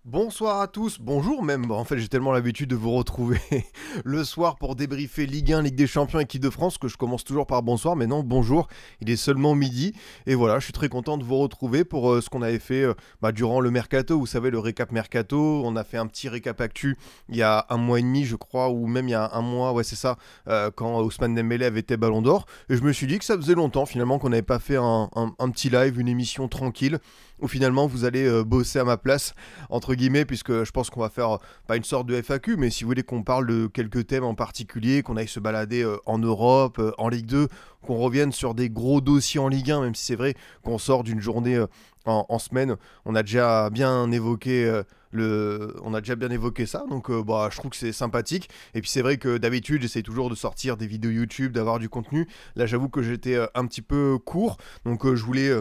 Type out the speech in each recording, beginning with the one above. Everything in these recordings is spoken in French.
Bonsoir à tous, bonjour même, en fait j'ai tellement l'habitude de vous retrouver le soir pour débriefer Ligue 1, Ligue des Champions, équipe de France que je commence toujours par bonsoir, mais non bonjour, il est seulement midi, et voilà je suis très content de vous retrouver pour ce qu'on avait fait durant le Mercato, vous savez le récap Mercato, on a fait un petit récap actu il y a un mois et demi je crois, ou même il y a un mois, ouais c'est ça, quand Ousmane Dembélé avait été Ballon d'Or, et je me suis dit que ça faisait longtemps finalement qu'on n'avait pas fait un petit live, une émission tranquille, où finalement vous allez bosser à ma place entre guillemets, puisque je pense qu'on va faire pas une sorte de FAQ, mais si vous voulez qu'on parle de quelques thèmes en particulier, qu'on aille se balader en Europe, en Ligue 2, qu'on revienne sur des gros dossiers en Ligue 1, même si c'est vrai qu'on sort d'une journée en semaine, on a déjà bien évoqué on a déjà bien évoqué ça, donc je trouve que c'est sympathique. Et puis c'est vrai que d'habitude j'essaie toujours de sortir des vidéos YouTube, d'avoir du contenu. Là j'avoue que j'étais un petit peu court, donc je voulais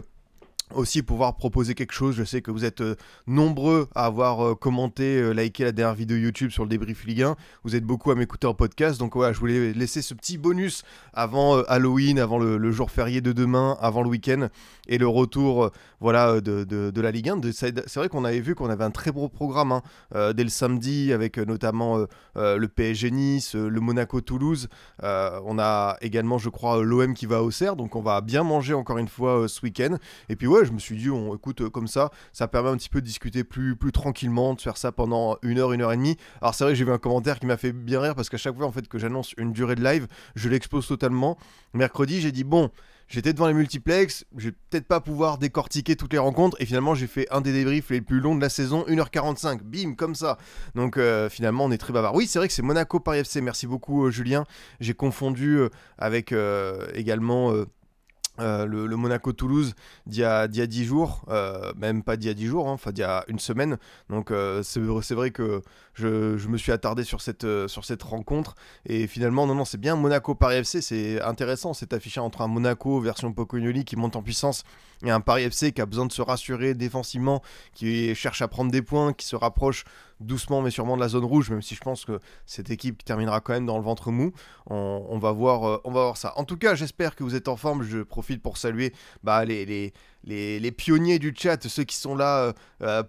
aussi pouvoir proposer quelque chose. Je sais que vous êtes nombreux à avoir commenté, liké la dernière vidéo YouTube sur le débrief Ligue 1. Vous êtes beaucoup à m'écouter en podcast. Donc voilà, je voulais laisser ce petit bonus avant Halloween, avant le jour férié de demain, avant le week-end et le retour de la Ligue 1. C'est vrai qu'on avait vu qu'on avait un très beau programme dès le samedi avec notamment le PSG Nice, le Monaco Toulouse. On a également, je crois, l'OM qui va à Auxerre. Donc on va bien manger encore une fois ce week-end. Et puis ouais, je me suis dit, on écoute comme ça permet un petit peu de discuter plus tranquillement, de faire ça pendant une heure et demie. Alors c'est vrai que j'ai vu un commentaire qui m'a fait bien rire parce qu'à chaque fois en fait que j'annonce une durée de live, je l'expose totalement. Mercredi, j'ai dit bon, j'étais devant les multiplex, je vais peut-être pas pouvoir décortiquer toutes les rencontres, et finalement j'ai fait un des débriefs les plus longs de la saison, 1h45, bim, comme ça. Donc finalement on est très bavard. Oui, c'est vrai que c'est Monaco Paris FC, merci beaucoup Julien. J'ai confondu avec également le Monaco-Toulouse d'il y a 10 jours, même pas d'il y a 10 jours, enfin d'il y a une semaine. Donc c'est vrai que je me suis attardé sur cette rencontre. Et finalement, non, c'est bien Monaco-Paris FC, c'est intéressant, c'est affiché entre un Monaco version Pocognoli qui monte en puissance et un Paris FC qui a besoin de se rassurer défensivement, qui cherche à prendre des points, qui se rapproche doucement mais sûrement de la zone rouge, même si je pense que cette équipe qui terminera quand même dans le ventre mou. On va voir ça. En tout cas, j'espère que vous êtes en forme. Je profite pour saluer les pionniers du chat, ceux qui sont là,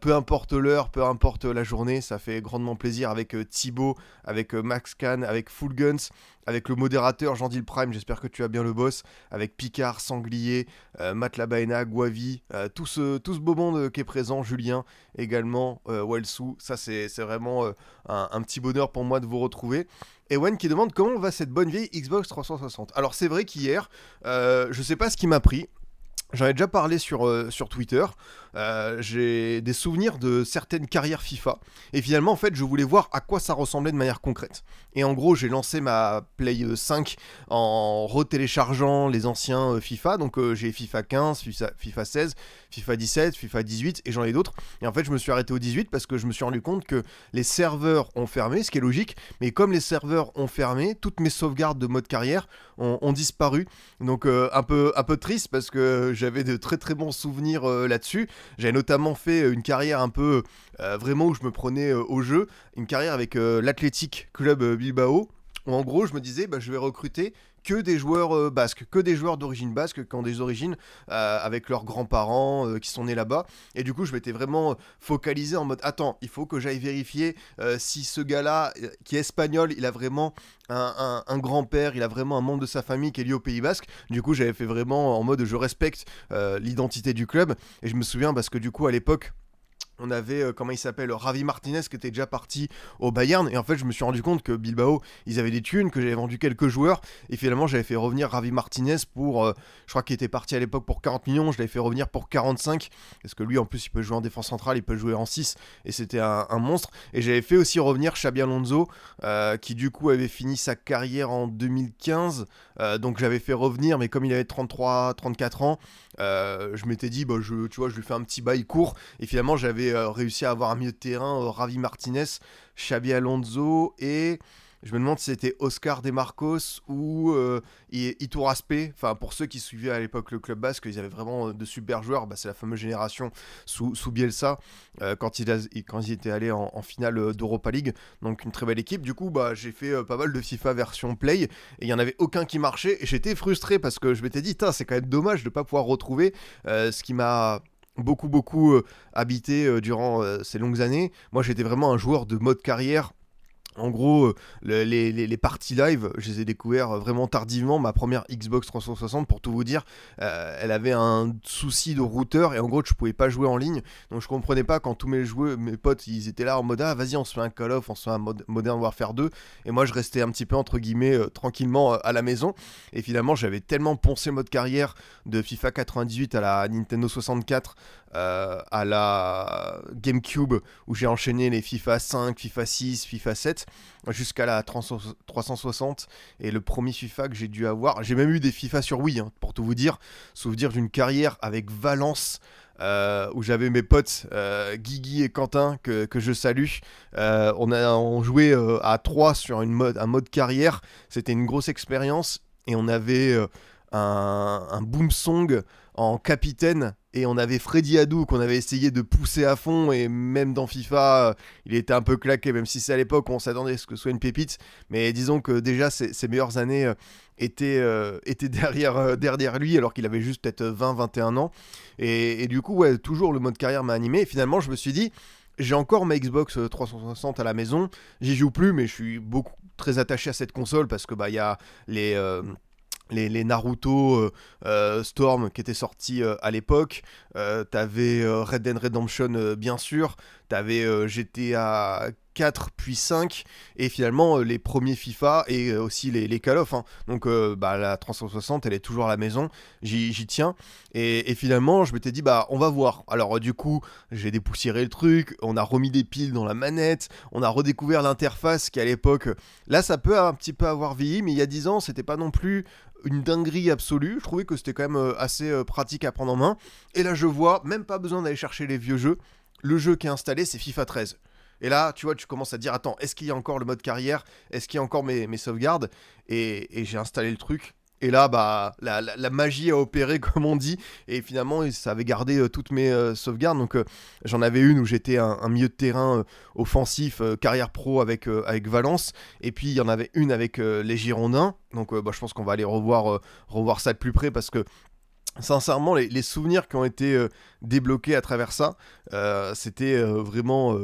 peu importe l'heure, peu importe la journée. Ça fait grandement plaisir avec Thibaut, avec Max Kahn, avec Full Guns, avec le modérateur Jean-Dil Prime, j'espère que tu as bien le boss, avec Picard, Sanglier, Matt Labaena, Guavi, tout ce beau monde qui est présent, Julien également, Walsou, ça c'est vraiment un petit bonheur pour moi de vous retrouver. Ewen qui demande comment va cette bonne vieille Xbox 360. Alors c'est vrai qu'hier, je sais pas ce qui m'a pris. J'en ai déjà parlé sur Twitter. J'ai des souvenirs de certaines carrières FIFA. Et finalement, en fait, je voulais voir à quoi ça ressemblait de manière concrète. Et en gros, j'ai lancé ma Play 5 en retéléchargeant les anciens FIFA. Donc, j'ai FIFA 15, FIFA 16, FIFA 17, FIFA 18 et j'en ai d'autres. Et en fait, je me suis arrêté au 18 parce que je me suis rendu compte que les serveurs ont fermé, ce qui est logique. Mais comme les serveurs ont fermé, toutes mes sauvegardes de mode carrière ont disparu. Donc, un peu triste parce que j'avais de très très bons souvenirs là-dessus. J'avais notamment fait une carrière un peu vraiment où je me prenais au jeu, une carrière avec l'Athletic Club Bilbao, où en gros je me disais je vais recruter que des joueurs basques, que des joueurs d'origine basque qui ont des origines avec leurs grands-parents qui sont nés là-bas. Et du coup, je m'étais vraiment focalisé en mode attends, il faut que j'aille vérifier si ce gars-là, qui est espagnol, il a vraiment un grand-père, il a vraiment un membre de sa famille qui est lié au Pays Basque. Du coup, j'avais fait vraiment en mode je respecte l'identité du club. Et je me souviens parce que du coup, à l'époque, on avait, comment il s'appelle, Ravi Martinez qui était déjà parti au Bayern. Et en fait, je me suis rendu compte que Bilbao, ils avaient des thunes, que j'avais vendu quelques joueurs. Et finalement, j'avais fait revenir Ravi Martinez pour, je crois qu'il était parti à l'époque pour 40 millions. Je l'avais fait revenir pour 45. Parce que lui, en plus, il peut jouer en défense centrale, il peut jouer en 6. Et c'était un monstre. Et j'avais fait aussi revenir Xabi Alonso, qui du coup avait fini sa carrière en 2015. Donc j'avais fait revenir, mais comme il avait 33-34 ans, je m'étais dit, tu vois, je lui fais un petit bail court. Et finalement, j'avais réussi à avoir un milieu de terrain, Ravi Martinez, Xabi Alonso et je me demande si c'était Oscar De Marcos ou Itur Aspe. Enfin, pour ceux qui suivaient à l'époque le club basque, ils avaient vraiment de super joueurs. C'est la fameuse génération sous Bielsa quand ils étaient allés en finale d'Europa League. Donc une très belle équipe. Du coup, j'ai fait pas mal de FIFA version Play et il n'y en avait aucun qui marchait. Et j'étais frustré parce que je m'étais dit, c'est quand même dommage de ne pas pouvoir retrouver ce qui m'a beaucoup habité durant ces longues années. Moi, j'étais vraiment un joueur de mode carrière. En gros, les parties live, je les ai découverts vraiment tardivement. Ma première Xbox 360, pour tout vous dire, elle avait un souci de routeur et en gros, je pouvais pas jouer en ligne. Donc, je comprenais pas quand tous mes potes, ils étaient là en mode ah, vas-y, on se fait un Call of, on se fait un Modern Warfare 2. Et moi, je restais un petit peu entre guillemets tranquillement à la maison. Et finalement, j'avais tellement poncé mode carrière de FIFA 98 à la Nintendo 64, à la GameCube où j'ai enchaîné les FIFA 5, FIFA 6, FIFA 7 jusqu'à la 360 et le premier FIFA que j'ai dû avoir. J'ai même eu des FIFA sur Wii, hein, pour tout vous dire. Souvenir d'une carrière avec Valence. Où j'avais mes potes Guigui et Quentin que je salue. On jouait à 3 sur un mode carrière. C'était une grosse expérience et on avait un boom song en capitaine et on avait Freddy Adu qu'on avait essayé de pousser à fond et même dans FIFA il était un peu claqué, même si c'est à l'époque on s'attendait à ce que ce soit une pépite, mais disons que déjà ses meilleures années étaient derrière lui alors qu'il avait juste peut-être 20-21 ans et du coup ouais, toujours le mode carrière m'a animé et finalement je me suis dit j'ai encore ma Xbox 360 à la maison, j'y joue plus mais je suis très attaché à cette console parce que bah il y a les Naruto Storm qui étaient sortis à l'époque, t'avais Red Dead Redemption bien sûr, t'avais GTA 4 puis 5 et finalement les premiers FIFA et aussi les Call of, hein. Donc bah, la 360 elle est toujours à la maison, j'y tiens et finalement je m'étais dit bah on va voir. Alors du coup j'ai dépoussiéré le truc, on a remis des piles dans la manette, on a redécouvert l'interface qui à l'époque, là ça peut un petit peu avoir vieilli mais il y a 10 ans c'était pas non plus une dinguerie absolue, je trouvais que c'était quand même assez pratique à prendre en main. Et là je vois, même pas besoin d'aller chercher les vieux jeux, le jeu qui est installé c'est FIFA 13. Et là, tu vois, tu commences à te dire, attends, est-ce qu'il y a encore le mode carrière? Est-ce qu'il y a encore mes sauvegardes? Et j'ai installé le truc. Et là, bah, la magie a opéré, comme on dit. Et finalement, ça avait gardé toutes mes sauvegardes. Donc, j'en avais une où j'étais un milieu de terrain offensif, carrière pro avec Valence. Et puis, il y en avait une avec les Girondins. Donc, bah, je pense qu'on va aller revoir ça de plus près parce que sincèrement, les souvenirs qui ont été débloqués à travers ça, c'était vraiment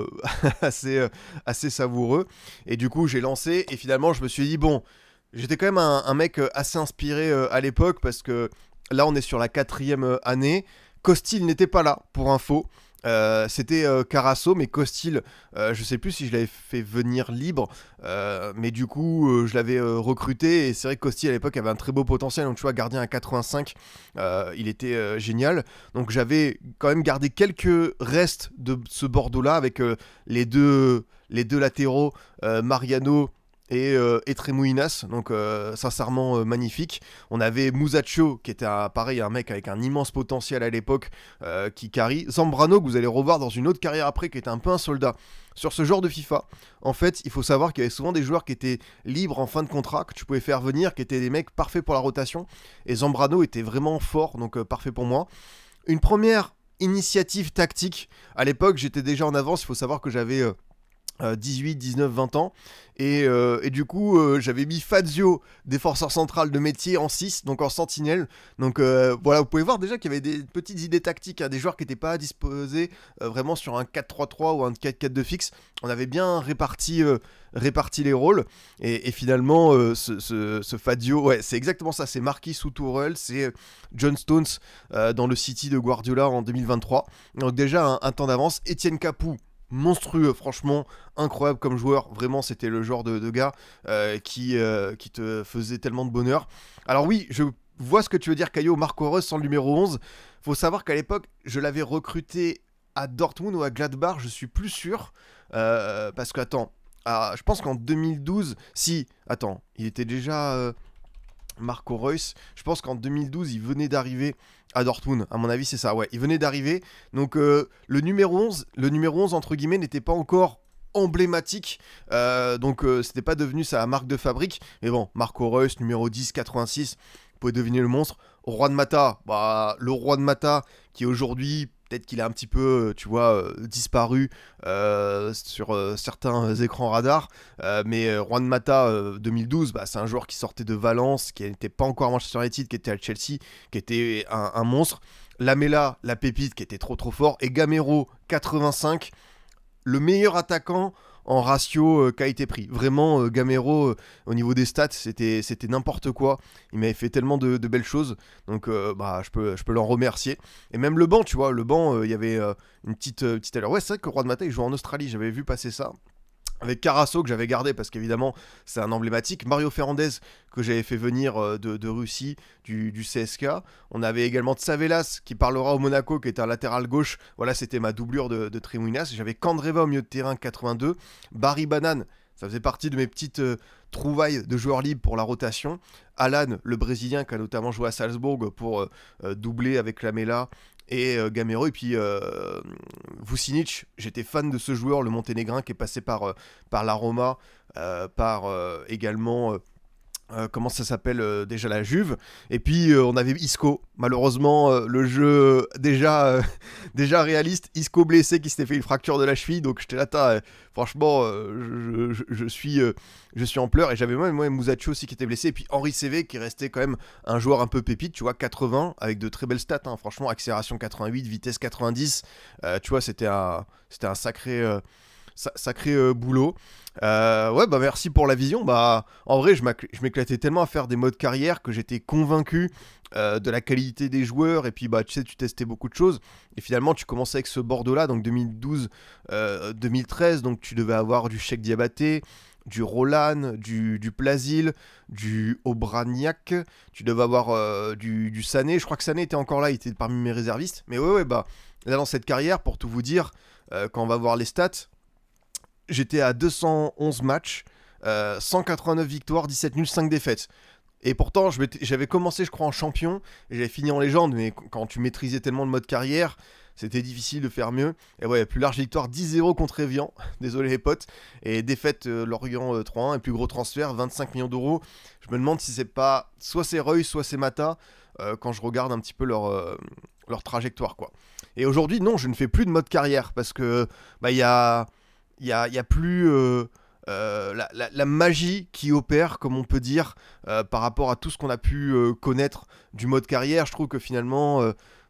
assez savoureux. Et du coup, j'ai lancé et finalement, je me suis dit, bon, j'étais quand même un mec assez inspiré à l'époque parce que là, on est sur la 4e année. Costil n'était pas là, pour info. C'était Carasso, mais Costil, je sais plus si je l'avais fait venir libre, mais du coup je l'avais recruté et c'est vrai que Costil à l'époque avait un très beau potentiel, donc tu vois, gardien à 85, il était génial, donc j'avais quand même gardé quelques restes de ce Bordeaux-là avec les deux latéraux, Mariano et Tremouinas, donc sincèrement magnifique. On avait Musacho, qui était pareil, un mec avec un immense potentiel à l'époque, qui carry. Zambrano, que vous allez revoir dans une autre carrière après, qui était un peu un soldat. Sur ce genre de FIFA, en fait, il faut savoir qu'il y avait souvent des joueurs qui étaient libres en fin de contrat, que tu pouvais faire venir, qui étaient des mecs parfaits pour la rotation. Et Zambrano était vraiment fort, donc parfait pour moi. Une première initiative tactique. À l'époque, j'étais déjà en avance, il faut savoir que j'avais 18, 19, 20 ans et du coup j'avais mis Fazio, défenseur central de métier, en 6, donc en sentinelle, donc voilà, vous pouvez voir déjà qu'il y avait des petites idées tactiques, hein, des joueurs qui n'étaient pas disposés vraiment sur un 4-3-3 ou un 4-4-2 fixe. On avait bien réparti les rôles et finalement ce Fazio, ouais, c'est exactement ça, c'est Marquis sous Tourelle, c'est John Stones dans le City de Guardiola en 2023, donc déjà un temps d'avance. Etienne Capoue, monstrueux, franchement incroyable comme joueur, vraiment c'était le genre de gars qui te faisait tellement de bonheur. Alors oui, je vois ce que tu veux dire Caillot, Marco Reus sans le numéro 11, faut savoir qu'à l'époque je l'avais recruté à Dortmund ou à Gladbach, je suis plus sûr, parce que attends, je pense qu'en 2012, si, attends, il était déjà... Marco Reus, je pense qu'en 2012 il venait d'arriver à Dortmund, à mon avis c'est ça, ouais, il venait d'arriver, donc le numéro 11 entre guillemets n'était pas encore emblématique, donc c'était pas devenu sa marque de fabrique, mais bon, Marco Reus, numéro 10, 86, vous pouvez deviner le monstre. Roi de Mata, bah, le Roi de Mata qui aujourd'hui, peut-être qu'il a un petit peu, tu vois, disparu sur certains écrans radars. Mais Juan Mata 2012, bah, c'est un joueur qui sortait de Valence, qui n'était pas encore à Manchester United, qui était à Chelsea, qui était un monstre. Lamela, la pépite qui était trop fort, et Gamero 85, le meilleur attaquant en ratio qualité-prix. Vraiment, Gamero, au niveau des stats, c'était n'importe quoi. Il m'avait fait tellement de belles choses. Donc, je peux l'en remercier. Et même le banc, tu vois, le banc, il y avait une petite allure. Ouais, c'est vrai que Roi de Mata, il joue en Australie. J'avais vu passer ça. Avec Carasso que j'avais gardé parce qu'évidemment c'est un emblématique, Mario Fernandez que j'avais fait venir de Russie, du CSK, on avait également Tsavelas qui parlera au Monaco qui était un latéral gauche, voilà c'était ma doublure de Trémouinas, j'avais Candreva au milieu de terrain 82, Barry Banane, ça faisait partie de mes petites trouvailles de joueurs libres pour la rotation, Alan le Brésilien qui a notamment joué à Salzbourg pour doubler avec Lamela, et Gamero, et puis Vucinic, j'étais fan de ce joueur, le monténégrin qui est passé par la Roma, par également comment ça s'appelle déjà la Juve, et puis on avait Isco, malheureusement le jeu déjà réaliste, Isco blessé qui s'était fait une fracture de la cheville, donc j'étais là, franchement je suis en pleurs, et j'avais moi Musacho aussi qui était blessé, et puis Henri CV qui restait quand même un joueur un peu pépite, tu vois, 80 avec de très belles stats, hein, franchement accélération 88, vitesse 90, tu vois c'était un sacré boulot. Ouais, bah merci pour la vision. Bah, en vrai, je m'éclatais tellement à faire des modes carrière que j'étais convaincu de la qualité des joueurs. Et puis, bah, tu sais, tu testais beaucoup de choses. Et finalement, tu commençais avec ce Bordeaux-là, donc 2012-2013. Donc, tu devais avoir du Cheikh Diabaté, du Roland, du Plasil, du Obraniak. Tu devais avoir du Sané. Je crois que Sané était encore là, il était parmi mes réservistes. Mais ouais, bah, là, dans cette carrière, pour tout vous dire, quand on va voir les stats, j'étais à 211 matchs, 189 victoires, 17 nuls, 5 défaites. Et pourtant, j'avais commencé, je crois, en champion, et j'avais fini en légende, mais quand tu maîtrisais tellement le mode carrière, c'était difficile de faire mieux. Et ouais, plus large victoire, 10-0 contre Evian, désolé les potes, et défaite Lorient 3-1, et plus gros transfert, 25 millions d'euros. Je me demande si c'est pas, soit c'est Roy, soit c'est Mata, quand je regarde un petit peu leur trajectoire, quoi. Et aujourd'hui, non, je ne fais plus de mode carrière, parce que, bah, il y a plus la magie qui opère, comme on peut dire, par rapport à tout ce qu'on a pu connaître du mode carrière. Je trouve que finalement,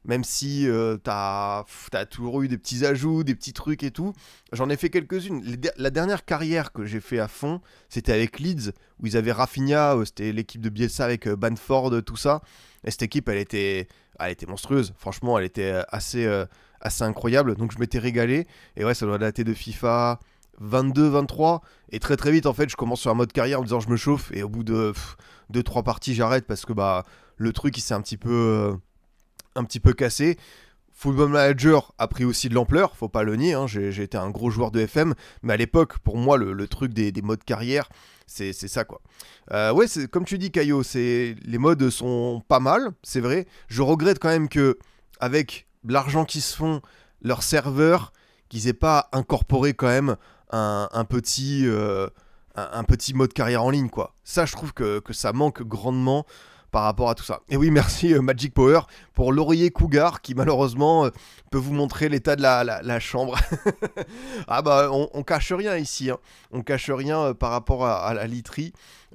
même si t'as toujours eu des petits ajouts, des petits trucs et tout, j'en ai fait quelques-unes. La dernière carrière que j'ai fait à fond, c'était avec Leeds, où ils avaient Rafinha, c'était l'équipe de Bielsa avec Banford, tout ça. Et cette équipe, elle était monstrueuse. Franchement, elle était assez incroyable. Donc je m'étais régalé. Et ouais, ça doit dater de FIFA 22, 23. Et très très vite, en fait, je commence sur un mode carrière en me disant je me chauffe. Et au bout de 2-3 parties, j'arrête parce que bah, le truc, il s'est un petit peu cassé. Football Manager a pris aussi de l'ampleur, faut pas le nier, hein, j'ai été un gros joueur de FM, mais à l'époque, pour moi, le truc des modes carrière, c'est ça quoi. Ouais, comme tu dis Caillot, les modes sont pas mal, c'est vrai. Je regrette quand même que, avec l'argent qui se font, leurs serveurs, qu'ils aient pas incorporé quand même un petit mode carrière en ligne quoi. Ça, je trouve que ça manque grandement par rapport à tout ça. Et oui, merci Magic Power pour l'oreiller Cougar qui malheureusement peut vous montrer l'état de la chambre. Ah bah on cache rien ici, hein. On cache rien par rapport à la literie.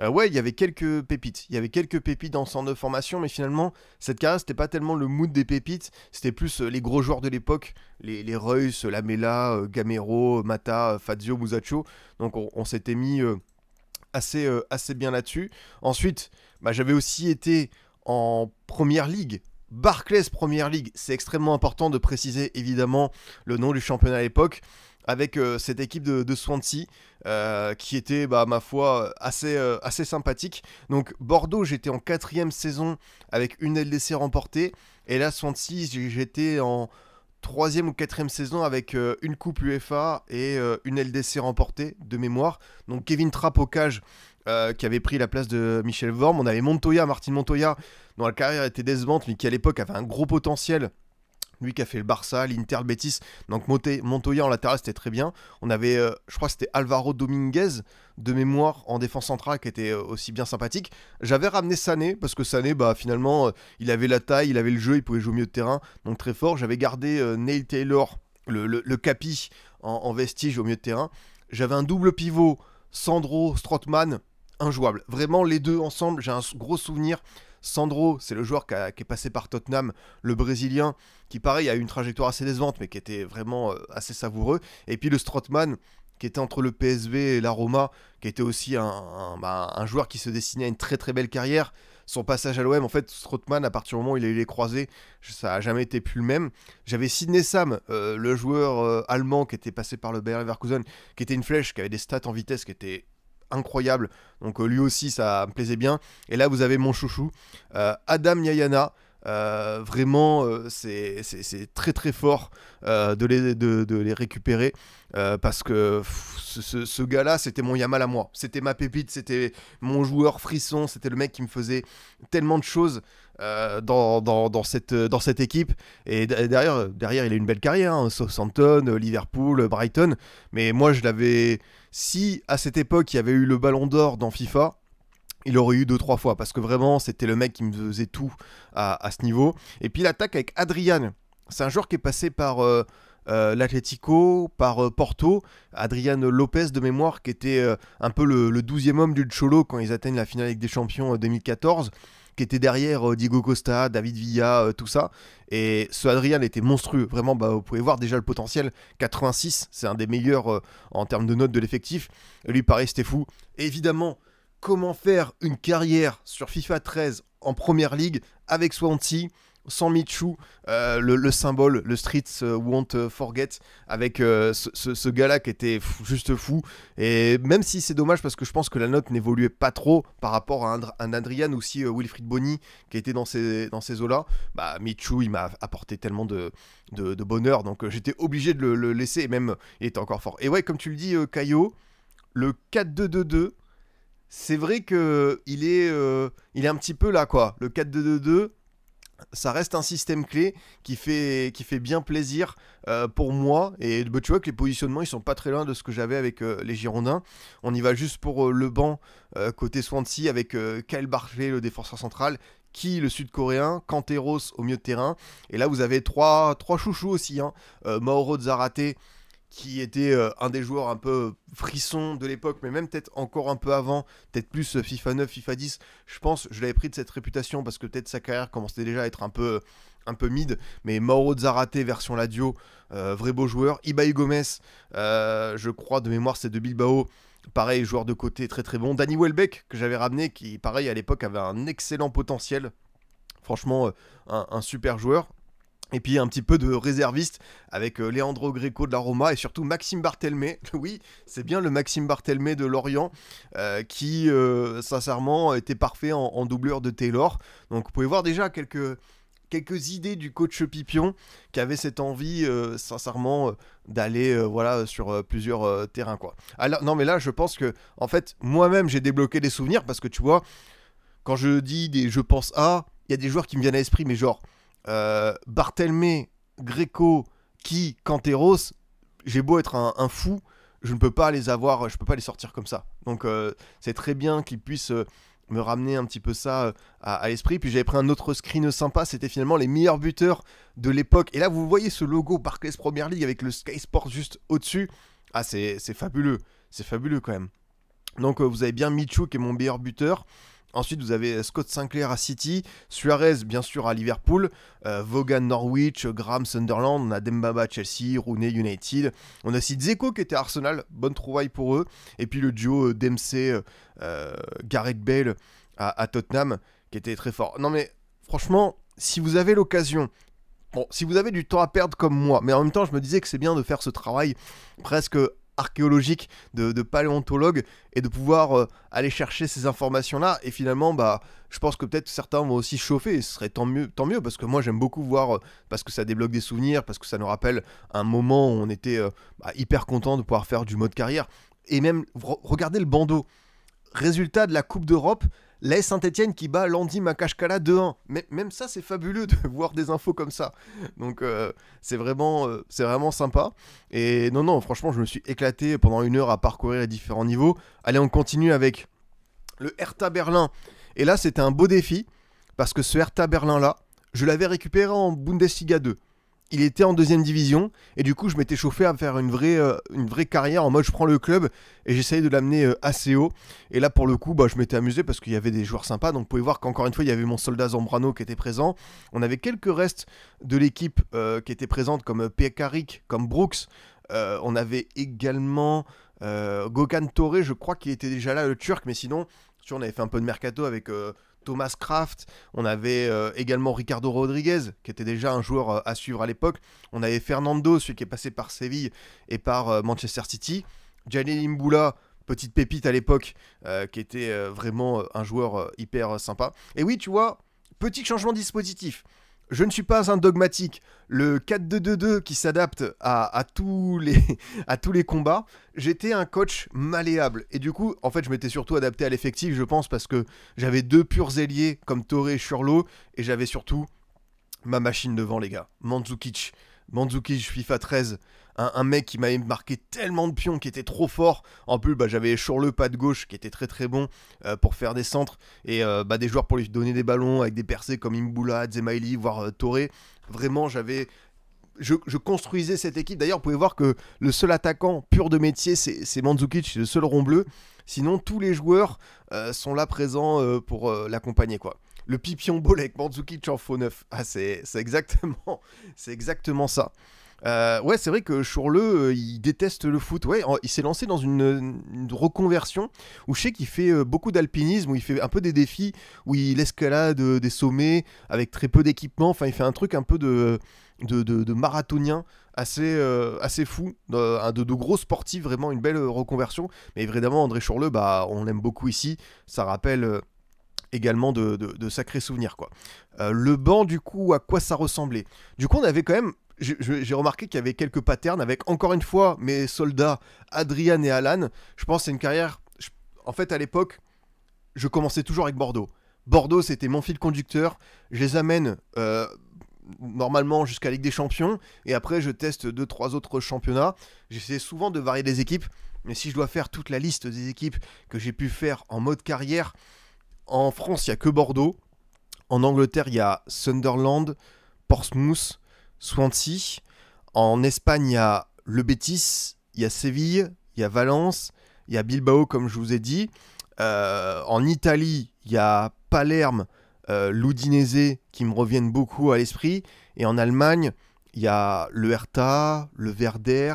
Ouais, il y avait quelques pépites. Il y avait quelques pépites dans le centre de formation, mais finalement, cette carrière, c'était pas tellement le mood des pépites, c'était plus les gros joueurs de l'époque, les Reus, Lamela, Gamero, Mata, Fazio, Musacho. Donc on s'était mis assez bien là-dessus. Ensuite, bah, j'avais aussi été en Première Ligue, Barclays Première Ligue. C'est extrêmement important de préciser évidemment le nom du championnat à l'époque, avec cette équipe de Swansea qui était, bah, ma foi, assez sympathique. Donc Bordeaux, j'étais en 4e saison avec une LDC remportée, et là Swansea, j'étais en 3e ou 4e saison avec une coupe UEFA et une LDC remportée de mémoire. Donc Kevin Trapp au cage, qui avait pris la place de Michel Vorm. On avait Martin Montoya, dont la carrière était décevante, mais qui à l'époque avait un gros potentiel. Lui qui a fait le Barça, l'Inter, le Betis. Donc Montoya en latéral, c'était très bien. On avait, je crois que c'était Alvaro Dominguez de mémoire en défense centrale qui était aussi bien sympathique. J'avais ramené Sané, parce que Sané, bah, finalement, il avait la taille, il avait le jeu, il pouvait jouer au milieu de terrain, donc très fort. J'avais gardé Neil Taylor, le capi, en vestige au milieu de terrain. J'avais un double pivot, Sandro Strootman, injouable. Vraiment, les deux ensemble, j'ai un gros souvenir. Sandro, c'est le joueur qui est passé par Tottenham, le Brésilien, qui pareil a eu une trajectoire assez décevante, mais qui était vraiment assez savoureux. Et puis le Strootman, qui était entre le PSV et la Roma, qui était aussi un joueur qui se destinait à une très très belle carrière. Son passage à l'OM, en fait, Strootman, à partir du moment où il a eu les croisés, ça n'a jamais été plus le même. J'avais Sidney Sam, le joueur allemand qui était passé par le Bayer Leverkusen, qui était une flèche, qui avait des stats en vitesse qui étaient incroyables. Donc lui aussi, ça me plaisait bien. Et là, vous avez mon chouchou, Adam Nyayana. Vraiment, c'est très très fort de les récupérer parce que ce gars-là, c'était mon Yamal à moi. C'était ma pépite, c'était mon joueur frisson, c'était le mec qui me faisait tellement de choses dans cette équipe. Et derrière, il a une belle carrière, hein, Southampton, Liverpool, Brighton. Mais moi, je l'avais... Si à cette époque, il y avait eu le Ballon d'Or dans FIFA, il aurait eu 2-3 fois, parce que vraiment, c'était le mec qui me faisait tout à ce niveau. Et puis l'attaque avec Adrian, c'est un joueur qui est passé par l'Atlético, par Porto. Adrian Lopez, de mémoire, qui était un peu le 12e homme du Cholo quand ils atteignent la finale avec des champions 2014, qui était derrière Diego Costa, David Villa, tout ça. Et ce Adrian était monstrueux. Vraiment, vous pouvez voir déjà le potentiel. 86, c'est un des meilleurs en termes de notes de l'effectif. Et lui, pareil, c'était fou. Et évidemment... Comment faire une carrière sur FIFA 13 en première ligue avec Swansea, sans Michu, le symbole, le Streets Won't Forget, avec ce gars-là qui était juste fou. Et même si c'est dommage parce que je pense que la note n'évoluait pas trop par rapport à un Adrian ou aussi Wilfried Bony qui était dans ces eaux-là, Michu, il m'a apporté tellement de bonheur. Donc j'étais obligé de le laisser et même il était encore fort. Et ouais, comme tu le dis, Caio, le 4-2-2-2, c'est vrai que il est un petit peu là, quoi. Le 4-2-2-2, ça reste un système clé qui fait bien plaisir pour moi. Et tu vois que les positionnements, ils sont pas très loin de ce que j'avais avec les Girondins. On y va juste pour le banc côté Swansea avec Kyle Barclay, le défenseur central, qui le sud-coréen, Kanteros au milieu de terrain. Et là, vous avez trois chouchous aussi, hein. Mauro Zarate, qui était un des joueurs un peu frissons de l'époque, mais même peut-être encore un peu avant, peut-être plus FIFA 9, FIFA 10, je pense, je l'avais pris de cette réputation, parce que peut-être sa carrière commençait déjà à être un peu mid, mais Mauro Zarate version Ladio, vrai beau joueur. Ibai Gomez, je crois de mémoire c'est de Bilbao, pareil, joueur de côté très très bon. Danny Welbeck, que j'avais ramené, qui pareil à l'époque avait un excellent potentiel, franchement un super joueur. Et puis un petit peu de réserviste avec Leandro Greco de la Roma et surtout Maxime Barthelmé. Oui, c'est bien le Maxime Barthelmé de Lorient qui, sincèrement, était parfait en doublure de Taylor. Donc vous pouvez voir déjà quelques idées du coach Pipion qui avait cette envie, sincèrement, d'aller sur plusieurs terrains, quoi. Alors, non, mais là, je pense que, en fait, moi-même, j'ai débloqué des souvenirs parce que tu vois, quand je dis je pense à, il y a des joueurs qui me viennent à l'esprit, mais genre. Barthelmé, Greco, Kanteros, j'ai beau être un fou, je ne peux pas les avoir, je peux pas les sortir comme ça. Donc c'est très bien qu'ils puissent me ramener un petit peu ça à l'esprit. Puis j'avais pris un autre screen sympa, c'était finalement les meilleurs buteurs de l'époque. Et là vous voyez ce logo Barclays Premier League avec le Sky Sport juste au-dessus. Ah c'est fabuleux quand même. Donc vous avez bien Michu qui est mon meilleur buteur. Ensuite, vous avez Scott Sinclair à City, Suarez, bien sûr, à Liverpool, Vaughan Norwich, Graham Sunderland, on a Dembaba Chelsea, Rooney United. On a aussi Dzeko qui était à Arsenal, bonne trouvaille pour eux. Et puis le duo Dempsey, Gareth Bale à Tottenham, qui était très fort. Non mais, franchement, si vous avez l'occasion, si vous avez du temps à perdre comme moi, mais en même temps, je me disais que c'est bien de faire ce travail presque archéologique de paléontologue et de pouvoir aller chercher ces informations-là. Et finalement, je pense que peut-être certains vont aussi chauffer et ce serait tant mieux parce que moi j'aime beaucoup voir, parce que ça débloque des souvenirs, parce que ça nous rappelle un moment où on était hyper content de pouvoir faire du mode carrière. Et même, regardez le bandeau. Résultat de la Coupe d'Europe, l'AS Saint-Etienne qui bat Landi Makashkala 2-1. Mais même ça, c'est fabuleux de voir des infos comme ça. Donc, c'est vraiment sympa. Et non, franchement, je me suis éclaté pendant 1 heure à parcourir les différents niveaux. Allez, on continue avec le Hertha Berlin. Et là, c'était un beau défi, parce que ce Hertha Berlin-là, je l'avais récupéré en Bundesliga 2. il était en deuxième division et du coup je m'étais chauffé à faire une vraie carrière en mode je prends le club et j'essayais de l'amener assez haut. Et là pour le coup je m'étais amusé parce qu'il y avait des joueurs sympas, donc vous pouvez voir qu'encore une fois il y avait mon soldat Zambrano qui était présent. On avait quelques restes de l'équipe qui étaient présentes comme Pekarik, comme Brooks. On avait également Gökhan Töre, je crois qu'il était déjà là, le Turc, mais sinon on avait fait un peu de mercato avec Thomas Kraft, on avait également Ricardo Rodriguez, qui était déjà un joueur à suivre à l'époque. On avait Fernando, celui qui est passé par Séville et par Manchester City. Jalil Mboula, petite pépite à l'époque, qui était vraiment un joueur hyper sympa. Et oui, tu vois, petit changement de dispositif. Je ne suis pas un dogmatique. Le 4-2-2-2 qui s'adapte à tous les combats, j'étais un coach malléable. Et du coup, en fait, je m'étais surtout adapté à l'effectif, je pense, parce que j'avais deux purs ailiers comme Torre et Churlo, et j'avais surtout ma machine devant, les gars. Mandzukic, FIFA 13. Un mec qui m'avait marqué tellement de pions, qui était trop fort. En plus, j'avais Churlo, pas de gauche, qui était très très bon pour faire des centres. Et des joueurs pour lui donner des ballons avec des percées comme Imbula, Zemaili, voire Torre. Vraiment, je construisais cette équipe. D'ailleurs, vous pouvez voir que le seul attaquant pur de métier, c'est Mandzukic, c'est le seul rond bleu. Sinon, tous les joueurs sont là présents pour l'accompagner, quoi. Le pipion ball avec Mandzukic en faux neuf. Ah, c'est exactement ça. Ouais, c'est vrai que Churle, il déteste le foot. Ouais, il s'est lancé dans une reconversion où je sais qu'il fait beaucoup d'alpinisme, où il fait un peu des défis, où il escalade des sommets avec très peu d'équipement. Enfin, il fait un truc un peu de marathonien assez fou, de gros sportifs, vraiment une belle reconversion. Mais évidemment, André Churle, on l'aime beaucoup ici. Ça rappelle également de sacrés souvenirs, quoi. Le banc, du coup, à quoi ça ressemblait? Du coup, on avait quand même. J'ai remarqué qu'il y avait quelques patterns avec, encore une fois, mes soldats Adrian et Alan. Je pense que c'est une carrière. En fait, à l'époque, je commençais toujours avec Bordeaux. Bordeaux, c'était mon fil conducteur. Je les amène normalement jusqu'à Ligue des Champions. Et après, je teste 2-3 autres championnats. J'essaie souvent de varier les équipes. Mais si je dois faire toute la liste des équipes que j'ai pu faire en mode carrière, en France, il n'y a que Bordeaux. En Angleterre, il y a Sunderland, Portsmouth, Swansea. En Espagne, il y a le Betis, il y a Séville, il y a Valence, il y a Bilbao, comme je vous ai dit. En Italie, il y a Palerme, l'Udinese, qui me reviennent beaucoup à l'esprit. Et en Allemagne, il y a le Hertha, le Werder.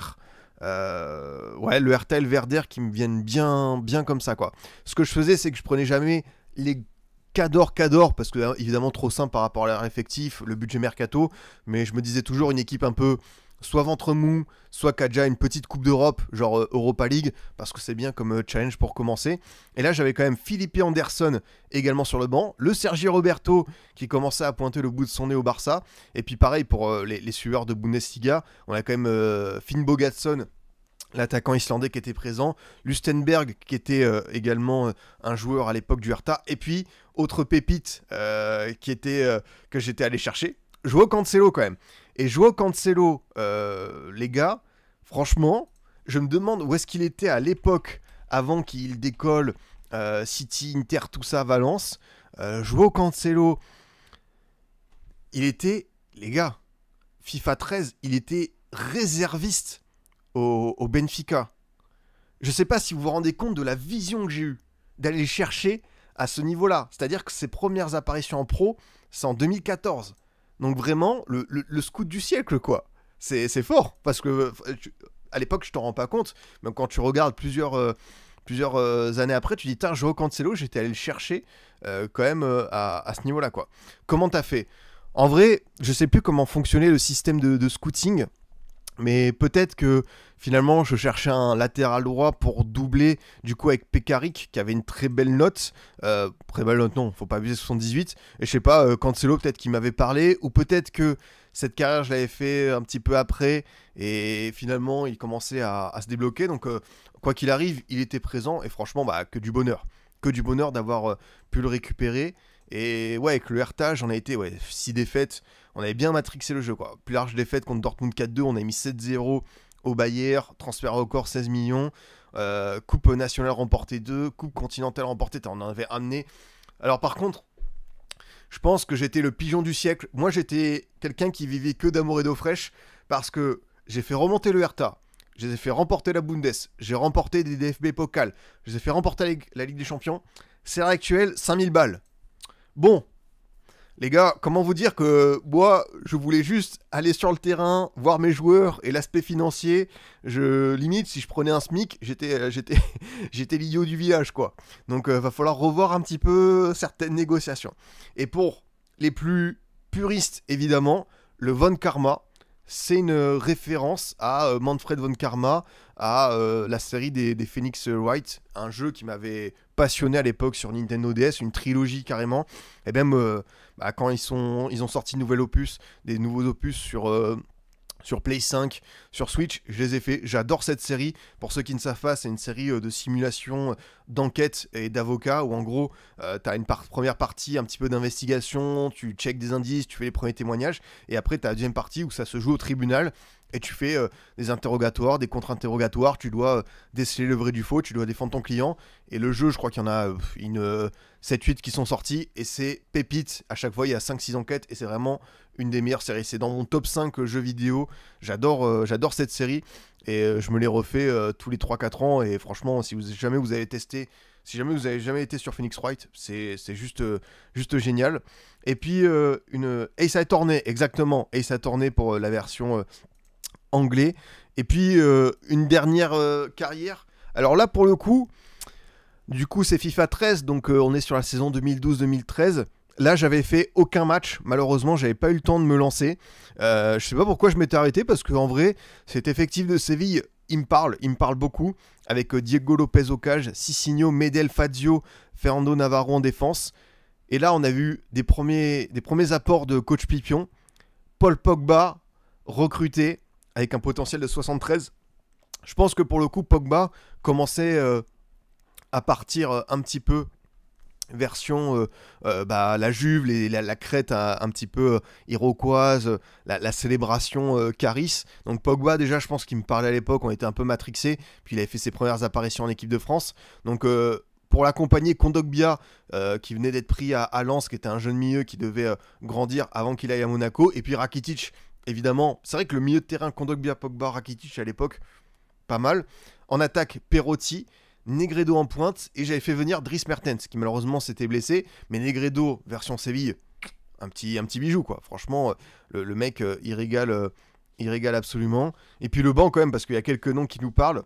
Le Hertha et le Werder qui me viennent bien comme ça, quoi. Ce que je faisais, c'est que je prenais jamais les Cador, parce que évidemment trop simple par rapport à leur effectif, le budget mercato, mais je me disais toujours une équipe un peu soit ventre mou, soit qui a déjà une petite coupe d'Europe, genre Europa League, parce que c'est bien comme challenge pour commencer. Et là j'avais quand même Felipe Anderson également sur le banc, le Sergi Roberto qui commençait à pointer le bout de son nez au Barça, et puis pareil pour les sueurs de Bundesliga, on a quand même Finn Bogason, l'attaquant islandais qui était présent, Lustenberg qui était également un joueur à l'époque du Hertha, et puis autre pépite que j'étais allé chercher, Joao Cancelo quand même. Et Joao Cancelo, les gars, franchement, je me demande où est-ce qu'il était à l'époque avant qu'il décolle City, Inter, tout ça, Valence. Joao Cancelo, il était, les gars, FIFA 13, il était réserviste au Benfica. Je sais pas si vous vous rendez compte de la vision que j'ai eue d'aller le chercher à ce niveau-là. C'est-à-dire que ses premières apparitions en pro, c'est en 2014. Donc vraiment, le scout du siècle, quoi. C'est fort, parce que à l'époque, je t'en rends pas compte, même quand tu regardes plusieurs années après, tu dis, tiens, Joao Cancelo, j'étais allé le chercher quand même à ce niveau-là, quoi. Comment t'as fait? En vrai, je sais plus comment fonctionnait le système de scouting, mais peut-être que finalement je cherchais un latéral droit pour doubler du coup avec Pekarik qui avait une très belle note. Très belle note, non, faut pas abuser, 78. Et je sais pas, Cancelo peut-être qu'il m'avait parlé, ou peut-être que cette carrière je l'avais fait un petit peu après et finalement il commençait à se débloquer. Donc quoi qu'il arrive, il était présent et franchement que du bonheur. Que du bonheur d'avoir pu le récupérer. Et ouais, avec le Hertha, j'en ai été 6 défaites. On avait bien matrixé le jeu, quoi. Plus large défaite contre Dortmund 4-2, on a mis 7-0 au Bayern, transfert record 16 millions, Coupe nationale remportée 2, Coupe continentale remportée, on en avait amené. Alors par contre, Je pense que j'étais le pigeon du siècle. Moi, j'étais quelqu'un qui vivait que d'amour et d'eau fraîche parce que j'ai fait remonter le Hertha. Je les ai fait remporter la Bundes. J'ai remporté des DFB Pokal. Je les ai fait remporter la Ligue des Champions. Salaire actuel, 5000 balles. Bon, les gars, comment vous dire que moi, je voulais juste aller sur le terrain, voir mes joueurs et l'aspect financier. Limite, si je prenais un SMIC, j'étais l'idiot du village, quoi. Donc, va falloir revoir un petit peu certaines négociations. Et pour les plus puristes, évidemment, le Von Karma, c'est une référence à Manfred Von Karma, à la série des Phoenix Wright, un jeu qui m'avait passionné à l'époque sur Nintendo DS, une trilogie carrément. Et même quand ils ont sorti des nouveaux opus sur Play 5, sur Switch, je les ai fait. J'adore cette série. Pour ceux qui ne savent pas, c'est une série de simulation, d'enquête et d'avocat où en gros, tu as une première partie un petit peu d'investigation, tu checkes des indices, tu fais les premiers témoignages, et après tu as la deuxième partie où ça se joue au tribunal. Et tu fais des interrogatoires, des contre-interrogatoires, tu dois déceler le vrai du faux, tu dois défendre ton client. Et le jeu, je crois qu'il y en a 7-8 qui sont sortis, et c'est pépite. À chaque fois, il y a 5-6 enquêtes, et c'est vraiment une des meilleures séries. C'est dans mon top 5 jeux vidéo. J'adore cette série, et je me l'ai refait tous les 3-4 ans. Et franchement, si jamais vous avez testé, si jamais vous avez jamais été sur Phoenix Wright, c'est juste génial. Et puis, une Ace Attorney, exactement. Ace Attorney pour la version anglais. Et puis une dernière carrière. Alors là pour le coup, du coup c'est FIFA 13, donc on est sur la saison 2012-2013. Là j'avais fait aucun match, malheureusement j'avais pas eu le temps de me lancer. Je sais pas pourquoi je m'étais arrêté, parce qu'en vrai cet effectif de Séville il me parle beaucoup, avec Diego Lopez au cage, Cicinho, Medel, Fazio, Fernando Navarro en défense. Et là on a vu des premiers apports de coach Pipion. Paul Pogba recruté avec un potentiel de 73. Je pense que pour le coup, Pogba commençait à partir un petit peu version la Juve, la crête un petit peu iroquoise, la célébration Caris. Donc Pogba, déjà, je pense qu'il me parlait à l'époque, on était un peu matrixé, puis il avait fait ses premières apparitions en équipe de France. Donc pour l'accompagner, Kondogbia, qui venait d'être pris à Lens, qui était un jeune milieu qui devait grandir avant qu'il aille à Monaco, et puis Rakitic. Évidemment, c'est vrai que le milieu de terrain, Kondogbia, Pogba, Rakitic à l'époque, pas mal. En attaque, Perotti, Negredo en pointe, et j'avais fait venir Dries Mertens, qui malheureusement s'était blessé, mais Negredo, version Séville, un petit bijou, quoi. Franchement, le mec, il régale absolument. Et puis le banc, quand même, parce qu'il y a quelques noms qui nous parlent.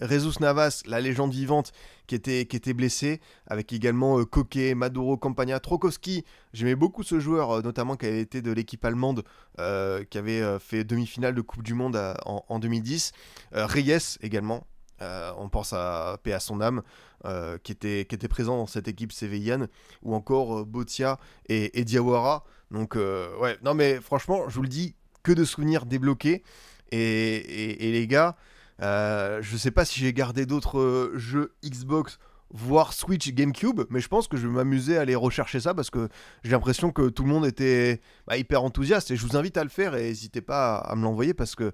Jesus Navas, la légende vivante, qui était blessé, avec également Koke, Maduro, Campagna, Trokowski. J'aimais beaucoup ce joueur, notamment qui avait été de l'équipe allemande, qui avait fait demi-finale de Coupe du Monde en 2010. Reyes également, on pense à paix à son âme, qui était présent dans cette équipe sévillane, ou encore Botia et Diawara. Donc ouais, non mais franchement, je vous le dis, que de souvenirs débloqués. Et les gars, je sais pas si j'ai gardé d'autres jeux Xbox, voire Switch, GameCube, mais je pense que je vais m'amuser à aller rechercher ça, parce que j'ai l'impression que tout le monde était hyper enthousiaste, et je vous invite à le faire, et n'hésitez pas à me l'envoyer, parce que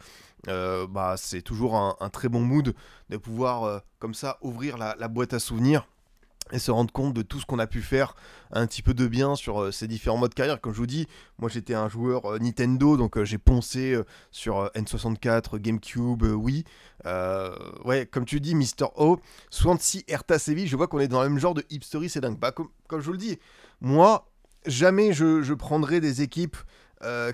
c'est toujours un très bon mood de pouvoir comme ça ouvrir la boîte à souvenirs et se rendre compte de tout ce qu'on a pu faire un petit peu de bien sur ces différents modes carrière. Comme je vous dis, moi j'étais un joueur Nintendo, donc j'ai poncé sur N64, GameCube, Wii. Ouais, comme tu dis, Mister O, Swansea, Hertha, Séville, je vois qu'on est dans le même genre de hipsterie, c'est dingue. Comme je vous le dis, moi, jamais je prendrai des équipes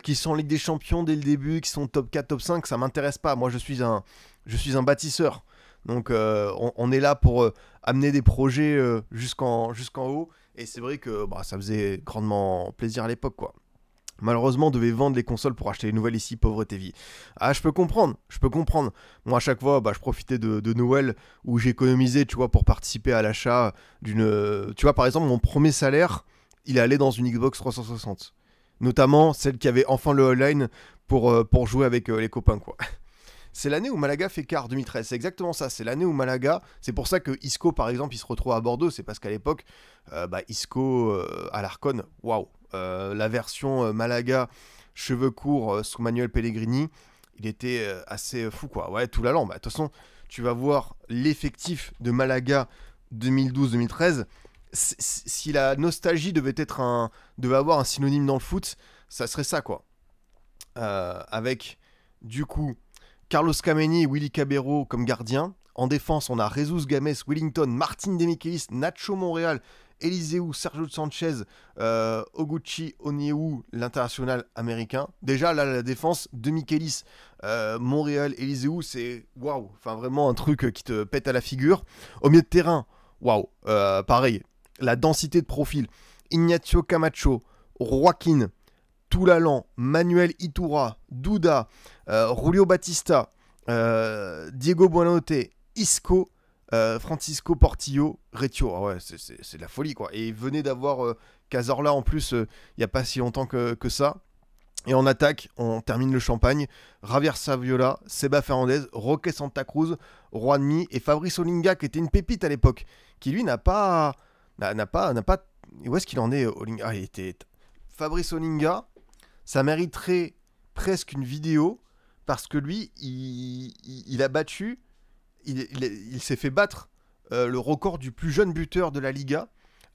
qui sont en Ligue des Champions dès le début, qui sont top 4, top 5, ça m'intéresse pas. Moi, je suis un bâtisseur. Donc on est là pour amener des projets jusqu'en haut. Et c'est vrai que ça faisait grandement plaisir à l'époque, quoi. Malheureusement, on devait vendre les consoles pour acheter les nouvelles ici, pauvreté vie. Ah, je peux comprendre. Moi, à chaque fois, je profitais de Noël où j'économisais, tu vois, pour participer à l'achat d'une... Tu vois, par exemple, mon premier salaire, il allait dans une Xbox 360. Notamment celle qui avait enfin le online pour jouer avec les copains, quoi. C'est l'année où Malaga fait quart, 2013. C'est exactement ça. C'est l'année où Malaga... C'est pour ça que Isco, par exemple, il se retrouve à Bordeaux. C'est parce qu'à l'époque, Isco à l'Arcon, waouh. La version Malaga, cheveux courts, sous Manuel Pellegrini, il était assez fou, quoi. Ouais, tout l'allant. De toute façon, tu vas voir l'effectif de Malaga 2012-2013. si la nostalgie devait avoir un synonyme dans le foot, ça serait ça, quoi. Avec, du coup, Carlos Kameni et Willy Cabero comme gardiens. En défense, on a Jesus Games, Wellington, Martin Demichelis, Nacho Monreal, Eliseu, Sergio Sanchez, Oguchi Onyewu, l'international américain. Déjà, là, la défense, Demichelis, Monreal, Eliseu, c'est waouh. Enfin, vraiment un truc qui te pète à la figure. Au milieu de terrain, waouh. Pareil, la densité de profil. Ignacio Camacho, Joaquin, Toulalan, Manuel Iturra, Duda, Julio Batista, Diego Buonanotte, Isco, Francisco Portillo, Retio. Ah ouais, c'est de la folie, quoi. Et il venait d'avoir Cazorla en plus il n'y a pas si longtemps que ça. Et en attaque, on termine le champagne. Javier Saviola, Seba Fernandez, Roque Santa Cruz, Juanmi et Fabrice Olinga, qui était une pépite à l'époque, qui lui n'a pas... Où est-ce qu'il en est, Olinga? Ah, il était... Fabrice Olinga, ça mériterait presque une vidéo, parce que lui, il a battu... Il s'est fait battre le record du plus jeune buteur de la Liga.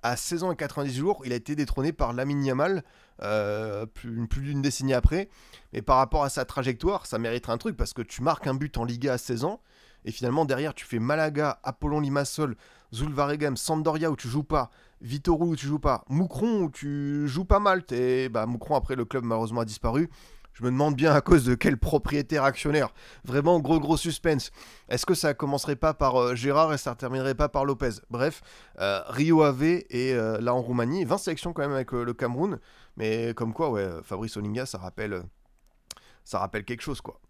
À 16 ans et 90 jours, il a été détrôné par Lamine Yamal plus d'une décennie après. Mais par rapport à sa trajectoire, ça mériterait un truc, parce que tu marques un but en Liga à 16 ans, et finalement derrière tu fais Malaga, Apollon Limassol, Zulvaregem, Sampdoria où tu joues pas, Vitorul où tu joues pas, Moucron où tu joues pas mal. Moucron, après le club malheureusement a disparu. Je me demande bien à cause de quel propriétaire actionnaire. Vraiment gros suspense. Est-ce que ça commencerait pas par Gérard et ça terminerait pas par Lopez? Bref, Rio Ave et là en Roumanie, 20 sélections quand même avec le Cameroun. Mais comme quoi, ouais, Fabrice Olinga, ça rappelle quelque chose, quoi.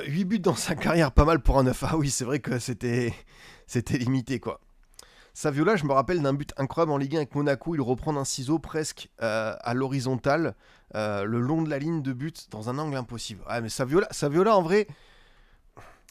8 buts dans sa carrière, pas mal pour un 9. Ah oui, c'est vrai que c'était limité, quoi. Saviola, je me rappelle d'un but incroyable en Ligue 1 avec Monaco. Il reprend un ciseau presque à l'horizontale, le long de la ligne de but, dans un angle impossible. Ah, mais Saviola, en vrai,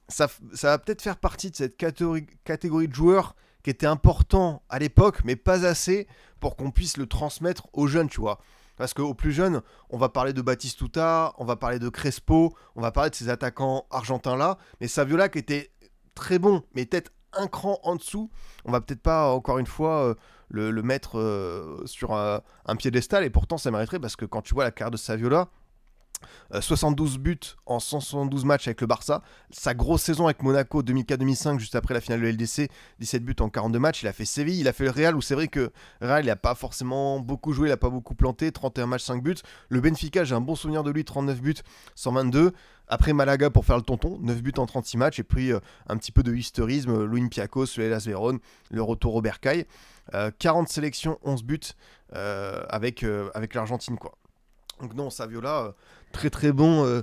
ça va peut-être faire partie de cette catégorie de joueurs qui était important à l'époque, mais pas assez pour qu'on puisse le transmettre aux jeunes, tu vois. Parce qu'aux plus jeunes, on va parler de Batistuta, on va parler de Crespo, on va parler de ces attaquants argentins-là, mais Saviola qui était très bon, mais peut-être un cran en dessous, on va peut-être pas encore une fois le mettre sur un piédestal, et pourtant ça mériterait, parce que quand tu vois la carrière de Saviola, 72 buts en 172 matchs avec le Barça, sa grosse saison avec Monaco 2004-2005 juste après la finale de LDC, 17 buts en 42 matchs, il a fait Séville, il a fait le Real, où c'est vrai que Real il a pas forcément beaucoup joué, il a pas beaucoup planté, 31 matchs, 5 buts. Le Benfica, j'ai un bon souvenir de lui, 39 buts, 122. Après Malaga pour faire le tonton, 9 buts en 36 matchs, et puis un petit peu de historisme, l'Olympiakos, le Hellas Vérone, le retour au Bercail, 40 sélections, 11 buts avec l'Argentine, quoi. Donc non, Saviola, très bon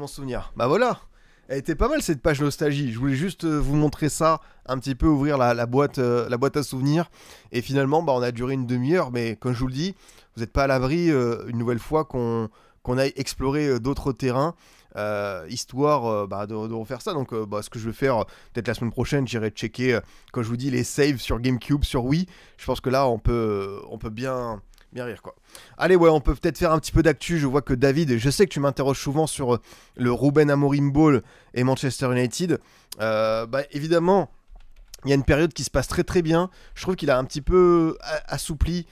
souvenir. Bah voilà, elle était pas mal cette page nostalgie. Je voulais juste vous montrer ça, un petit peu ouvrir la boîte à souvenirs. Et finalement, on a duré une demi-heure, mais comme je vous le dis, vous n'êtes pas à l'abri une nouvelle fois qu'on aille explorer d'autres terrains, histoire de refaire ça. Donc ce que je vais faire, peut-être la semaine prochaine, j'irai checker, comme je vous dis, les saves sur GameCube, sur Wii. Je pense que là, on peut bien rire, quoi. Allez, ouais, on peut peut-être faire un petit peu d'actu. Je vois que David, je sais que tu m'interroges souvent sur le Ruben Amorim Ball et Manchester United. Évidemment, il y a une période qui se passe très bien. Je trouve qu'il a un petit peu assoupli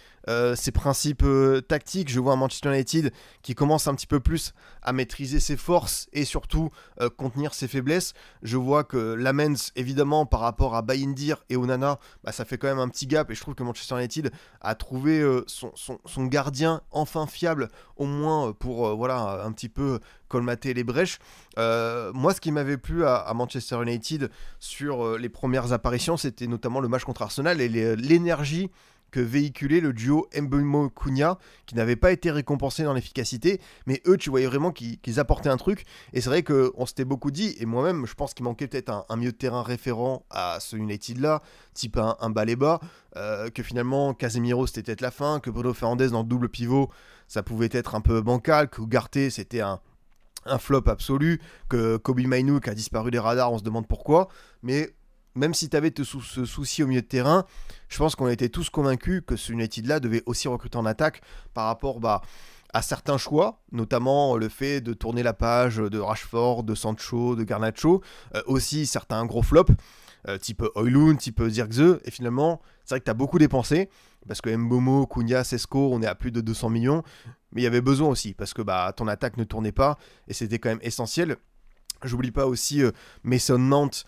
ses principes tactiques. Je vois un Manchester United qui commence un petit peu plus à maîtriser ses forces et surtout contenir ses faiblesses. Je vois que Lamens, évidemment, par rapport à Bayindir et Onana, ça fait quand même un petit gap. Et je trouve que Manchester United a trouvé son gardien enfin fiable, au moins pour un petit peu colmater les brèches. Moi, ce qui m'avait plu à Manchester United sur les premières apparitions, c'était notamment le match contre Arsenal et l'énergie que véhiculait le duo Mbeumo-Cunha, qui n'avait pas été récompensé dans l'efficacité, mais eux, tu voyais vraiment qu'ils apportaient un truc, et c'est vrai qu'on s'était beaucoup dit, et moi-même, je pense qu'il manquait peut-être un milieu de terrain référent à ce United-là, type un Baleba, que finalement, Casemiro, c'était peut-être la fin, que Bruno Fernandes, dans le double pivot, ça pouvait être un peu bancal, que Ugarte, c'était un flop absolu, que Kobe Mainoo, qui a disparu des radars, on se demande pourquoi, mais même si tu avais ce souci au milieu de terrain, je pense qu'on était tous convaincus que ce United-là devait aussi recruter en attaque par rapport à certains choix, notamment le fait de tourner la page de Rashford, de Sancho, de Garnacho, aussi certains gros flops. type Højlund, type Zirkzee, et finalement, c'est vrai que tu as beaucoup dépensé, parce que Mbeumo, Cunha, Sesko, on est à plus de 200 millions, mais il y avait besoin aussi, parce que ton attaque ne tournait pas, et c'était quand même essentiel. J'oublie pas aussi Mason Mount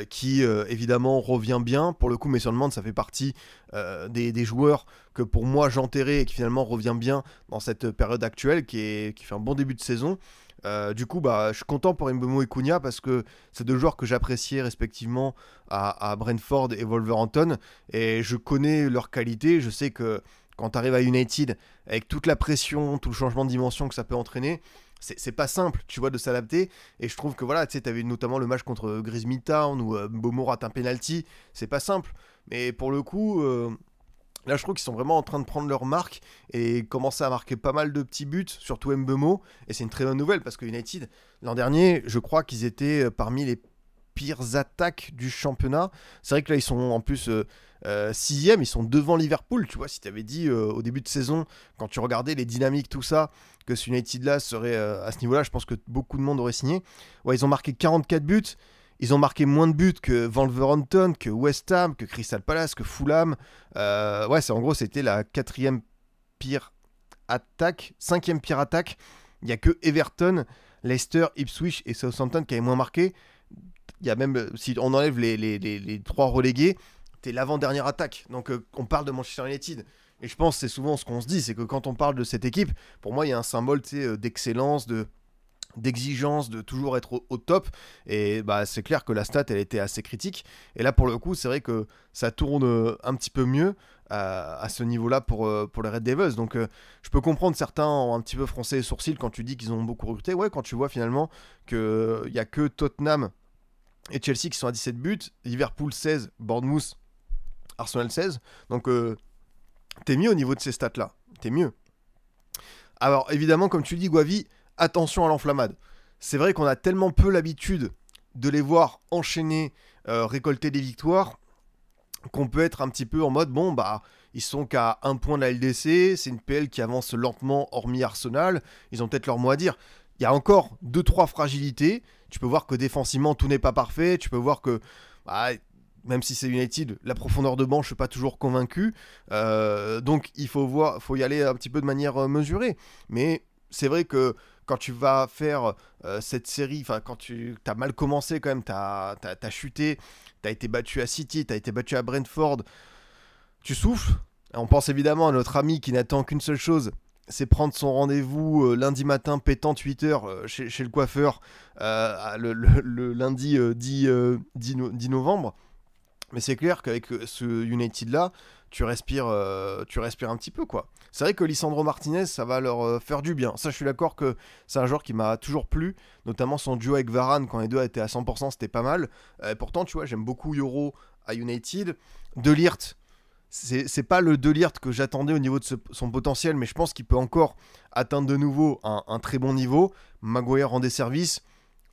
qui évidemment revient bien. Pour le coup, Mason Mount, ça fait partie des joueurs que pour moi j'enterrais et qui finalement revient bien dans cette période actuelle qui fait un bon début de saison. Du coup, je suis content pour Mbeumo et Cunha parce que c'est deux joueurs que j'appréciais respectivement à Brentford et Wolverhampton. Et je connais leur qualité. Je sais que quand tu arrives à United, avec toute la pression, tout le changement de dimension que ça peut entraîner, c'est pas simple, tu vois, de s'adapter. Et je trouve que voilà, tu sais, t'avais notamment le match contre Grimsby Town où Mbeumo rate un penalty. C'est pas simple. Mais pour le coup, là, je trouve qu'ils sont vraiment en train de prendre leur marque et commencer à marquer pas mal de petits buts, surtout Mbeumo. Et c'est une très bonne nouvelle parce que United, l'an dernier, je crois qu'ils étaient parmi les pires attaques du championnat. C'est vrai que là, ils sont en plus 6e, ils sont devant Liverpool. Tu vois, si tu avais dit au début de saison, quand tu regardais les dynamiques, tout ça, que ce United-là serait à ce niveau-là, je pense que beaucoup de monde aurait signé. Ouais, ils ont marqué 44 buts. Ils ont marqué moins de buts que Wolverhampton, que West Ham, que Crystal Palace, que Fulham. En gros, c'était la 4e pire attaque, 5e pire attaque. Il n'y a que Everton, Leicester, Ipswich et Southampton qui avaient moins marqué. Il y a même, si on enlève les 3 relégués, t'es l'avant-dernière attaque. Donc on parle de Manchester United. Et je pense que c'est souvent ce qu'on se dit, c'est que quand on parle de cette équipe, pour moi il y a un symbole d'excellence, d'exigence, de toujours être au top. Et c'est clair que la stat elle était assez critique. Et là pour le coup c'est vrai que ça tourne un petit peu mieux à ce niveau-là pour les Red Devils. Donc je peux comprendre certains ont un petit peu froncé les sourcils quand tu dis qu'ils ont beaucoup recruté. Ouais, quand tu vois finalement qu'il n'y a que Tottenham et Chelsea qui sont à 17 buts, Liverpool 16, Bournemouth, Arsenal 16. Donc t'es mieux au niveau de ces stats-là. T'es mieux. Alors évidemment, comme tu le dis, Guavi, attention à l'enflammade. C'est vrai qu'on a tellement peu l'habitude de les voir enchaîner, récolter des victoires, qu'on peut être un petit peu en mode, ils sont qu'à 1 point de la LDC, c'est une PL qui avance lentement, hormis Arsenal, ils ont peut-être leur mot à dire. Il y a encore 2-3 fragilités, tu peux voir que défensivement tout n'est pas parfait, tu peux voir que, même si c'est United, la profondeur de banc, je ne suis pas toujours convaincu, donc il faut y aller un petit peu de manière mesurée. Mais c'est vrai que quand tu vas faire cette série, quand tu as mal commencé quand même, tu as chuté, tu as été battu à City, tu as été battu à Brentford, tu souffles. On pense évidemment à notre ami qui n'attend qu'une seule chose, c'est prendre son rendez-vous lundi matin pétant 8h chez le coiffeur le lundi 10 novembre. Mais c'est clair qu'avec ce United-là, tu respires un petit peu, quoi. C'est vrai que Lisandro Martinez, ça va leur faire du bien. Ça, je suis d'accord que c'est un joueur qui m'a toujours plu, notamment son duo avec Varane, quand les deux étaient à 100%, c'était pas mal. Pourtant, tu vois, j'aime beaucoup Yoro à United. De Ligt, c'est pas le De Ligt que j'attendais au niveau de son potentiel, mais je pense qu'il peut encore atteindre de nouveau un très bon niveau. Maguire rend des services.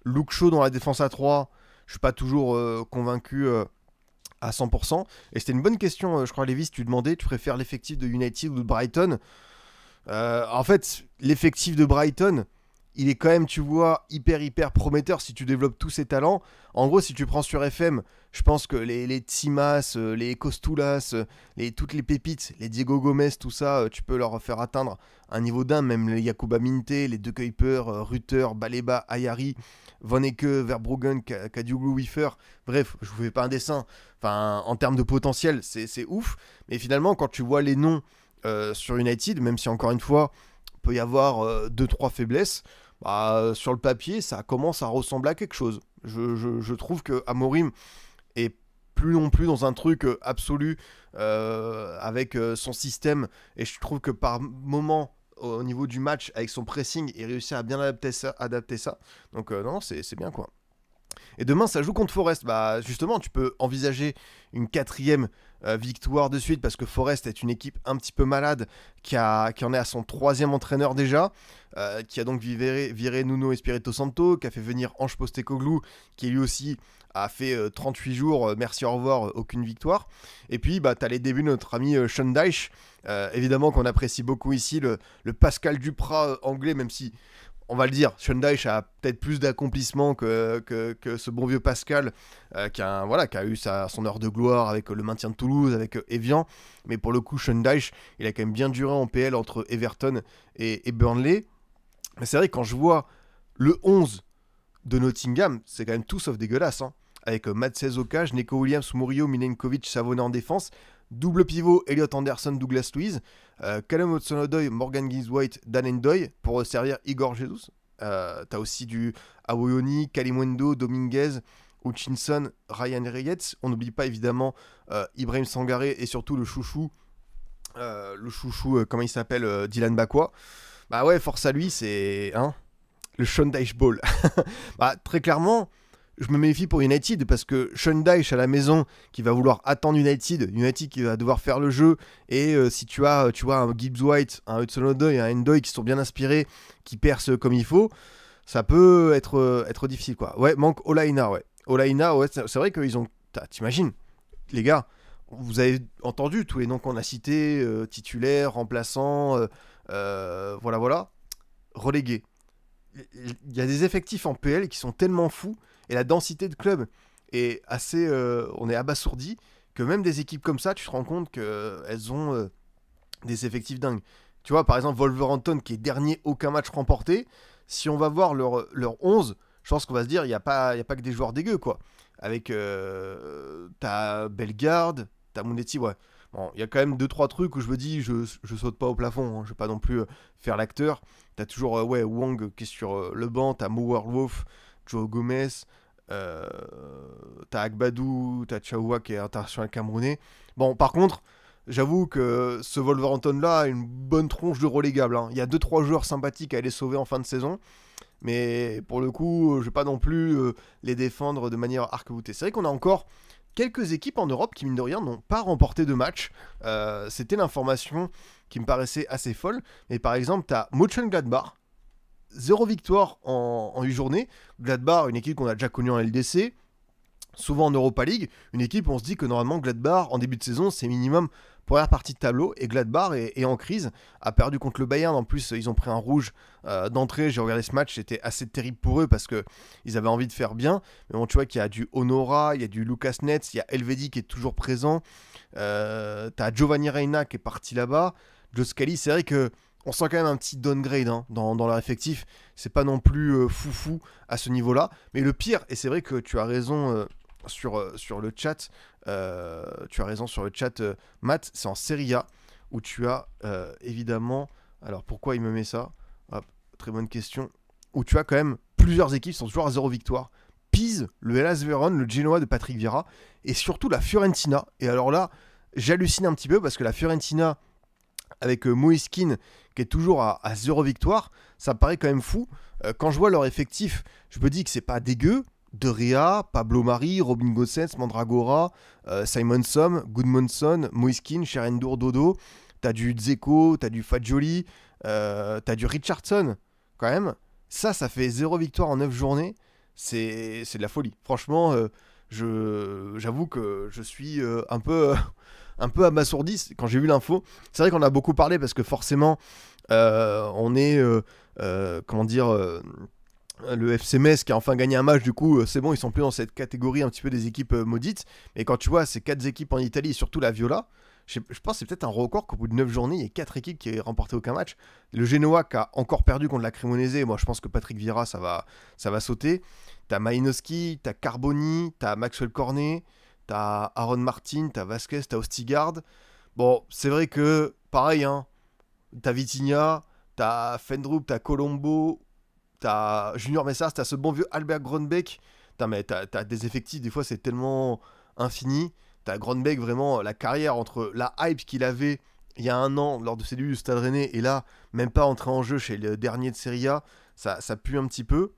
Luke Shaw dans la défense à 3, je suis pas toujours convaincu à 100%. Et c'était une bonne question, je crois, Lévis, tu demandais, tu préfères l'effectif de United ou de Brighton? En fait, l'effectif de Brighton, il est quand même, tu vois, hyper prometteur si tu développes tous ces talents. En gros, si tu prends sur FM, je pense que les Tsimas, les Costulas, toutes les pépites, les Diego Gomez, tout ça, tu peux leur faire atteindre un niveau d'un, même les Yakuba Minte, les De Kuiper, Rutter, Baleba, Ayari, Van Ecke, Verbruggen, Kadioglu, Wiffer. Bref, je vous fais pas un dessin. Enfin, en termes de potentiel, c'est ouf. Mais finalement, quand tu vois les noms sur United, même si encore une fois, peut y avoir 2-3 faiblesses, sur le papier, ça commence à ressembler à quelque chose. Je trouve que Amorim est plus non plus dans un truc absolu avec son système, et je trouve que par moment au niveau du match avec son pressing il réussit à bien adapter ça. Donc non, c'est bien, quoi. Et demain, ça joue contre Forest. Justement, tu peux envisager une 4e victoire de suite parce que Forest est une équipe un petit peu malade qui en est à son 3e entraîneur déjà, qui a donc viré Nuno Espirito Santo, qui a fait venir Ange Postecoglou, qui lui aussi a fait 38 jours, merci, au revoir, aucune victoire. Et puis, tu as les débuts de notre ami Sean Dyche, évidemment qu'on apprécie beaucoup ici, le Pascal Duprat anglais, même si on va le dire, Sean Dyche a peut-être plus d'accomplissements que ce bon vieux Pascal, voilà, qui a eu son heure de gloire avec le maintien de Toulouse, avec Evian. Mais pour le coup, Sean Dyche, il a quand même bien duré en PL entre Everton et Burnley. Mais c'est vrai, quand je vois le 11 de Nottingham, c'est quand même tout sauf dégueulasse. Hein. Avec Matsez au cage, Neko Williams, Murillo, Milenkovic, Savonnet en défense. Double pivot, Elliot Anderson, Douglas Luiz. Callum Hudson-Odoi, Morgan Gibbs-White, Dan Ndoye pour servir Igor Jesus. T'as aussi du Awoyoni, Kalimwendo, Dominguez, Hutchinson, Ryan Reyes. On n'oublie pas évidemment Ibrahim Sangaré et surtout le chouchou, comment il s'appelle, Dylan Bakwa. Bah ouais, force à lui, c'est le Sean Dyche Ball. Bah, très clairement, je me méfie pour United parce que Sean Dyche à la maison qui va vouloir attendre United qui va devoir faire le jeu, et si tu vois un Gibbs White, un Hudson-Odoi et un Ndoye qui sont bien inspirés, qui percent comme il faut, ça peut être difficile quoi. Ouais, manque Olaïna, ouais. Olaïna, ouais, c'est vrai qu'ils ont... T'imagines, les gars, vous avez entendu tous les noms qu'on a cités, titulaires, remplaçants, voilà, relégués. Il y a des effectifs en PL qui sont tellement fous, et la densité de club est assez... on est abasourdi, que même des équipes comme ça, tu te rends compte qu'elles ont des effectifs dingues. Tu vois, par exemple, Wolverhampton, qui est dernier, aucun match remporté, si on va voir leur 11, je pense qu'on va se dire, il n'y a pas que des joueurs dégueux, quoi. Avec... t'as Bellegarde, t'as Monetti, ouais. Bon, il y a quand même 2-3 trucs où je me dis, je saute pas au plafond, hein, je vais pas non plus faire l'acteur. T'as toujours Wang qui est sur le banc, t'as Mo Warwolf, Joe Gomez, t'as Agbadou, t'as Chaoua qui est international camerounais. Bon, par contre, j'avoue que ce Wolverhampton-là a une bonne tronche de relégable. Hein. Il y a 2-3 joueurs sympathiques à aller sauver en fin de saison, mais pour le coup, je vais pas non plus les défendre de manière arc-boutée. C'est vrai qu'on a encore quelques équipes en Europe qui, mine de rien, n'ont pas remporté de match. C'était l'information qui me paraissait assez folle. Mais par exemple, tu as Mönchengladbach, 0 victoire en 8 journées. Gladbach, une équipe qu'on a déjà connue en LDC, souvent en Europa League. Une équipe où on se dit que normalement, Gladbach, en début de saison, c'est minimum première partie de tableau. Et Gladbach est en crise, a perdu contre le Bayern. En plus, ils ont pris un rouge d'entrée. J'ai regardé ce match, c'était assez terrible pour eux parce qu'ils avaient envie de faire bien. Mais bon, tu vois qu'il y a du Honora, il y a du Lucas Netz, il y a Elvedi qui est toujours présent. T'as Giovanni Reina qui est parti là-bas. Joe Scally, c'est vrai que on sent quand même un petit downgrade dans leur effectif. C'est pas non plus foufou à ce niveau-là. Mais le pire, et c'est vrai que tu as raison sur le chat, Matt, c'est en Serie A où tu as évidemment... Alors pourquoi il me met ça? Hop, très bonne question. Où tu as quand même plusieurs équipes qui sont toujours à 0 victoire. Pise, le Hellas Vérone, le Genoa de Patrick Vieira et surtout la Fiorentina. Et alors là, j'hallucine un petit peu parce que la Fiorentina, avec Moiskin qui est toujours à 0 victoire, ça me paraît quand même fou. Quand je vois leur effectif, je me dis que c'est pas dégueu. De Rea, Pablo Mari, Robin Gosens, Mandragora, Simonson, Goodmanson, Moiskin, Sherendour, Dodo. T'as du Dzeko, t'as du Fagioli, t'as du Richardson, quand même. Ça fait 0 victoire en 9 journées. C'est de la folie. Franchement, j'avoue que je suis un peu abasourdi quand j'ai vu l'info. C'est vrai qu'on a beaucoup parlé parce que forcément, on est... comment dire... le FC Metz qui a enfin gagné un match, du coup c'est bon, ils sont plus dans cette catégorie un petit peu des équipes maudites. Mais quand tu vois ces 4 équipes en Italie et surtout la Viola, je pense que c'est peut-être un record qu'au bout de 9 journées il y ait 4 équipes qui aient remporté aucun match. Le Genoa qui a encore perdu contre la Cremonese, moi je pense que Patrick Vieira ça va sauter. T'as Malinowski, t'as Carboni, t'as Maxwell Cornet, t'as Aaron Martin, t'as Vasquez, t'as Ostigard. Bon, c'est vrai que pareil, hein, t'as Vitinha, t'as Fendrup, t'as Colombo, t'as Junior Messars, t'as ce bon vieux Albert Grönbeck. T'as des effectifs, des fois c'est tellement infini. T'as Grönbeck, vraiment, la carrière entre la hype qu'il avait il y a un an lors de ses débuts du Stade Rennais et là, même pas entré en jeu chez le dernier de Serie A, ça pue un petit peu.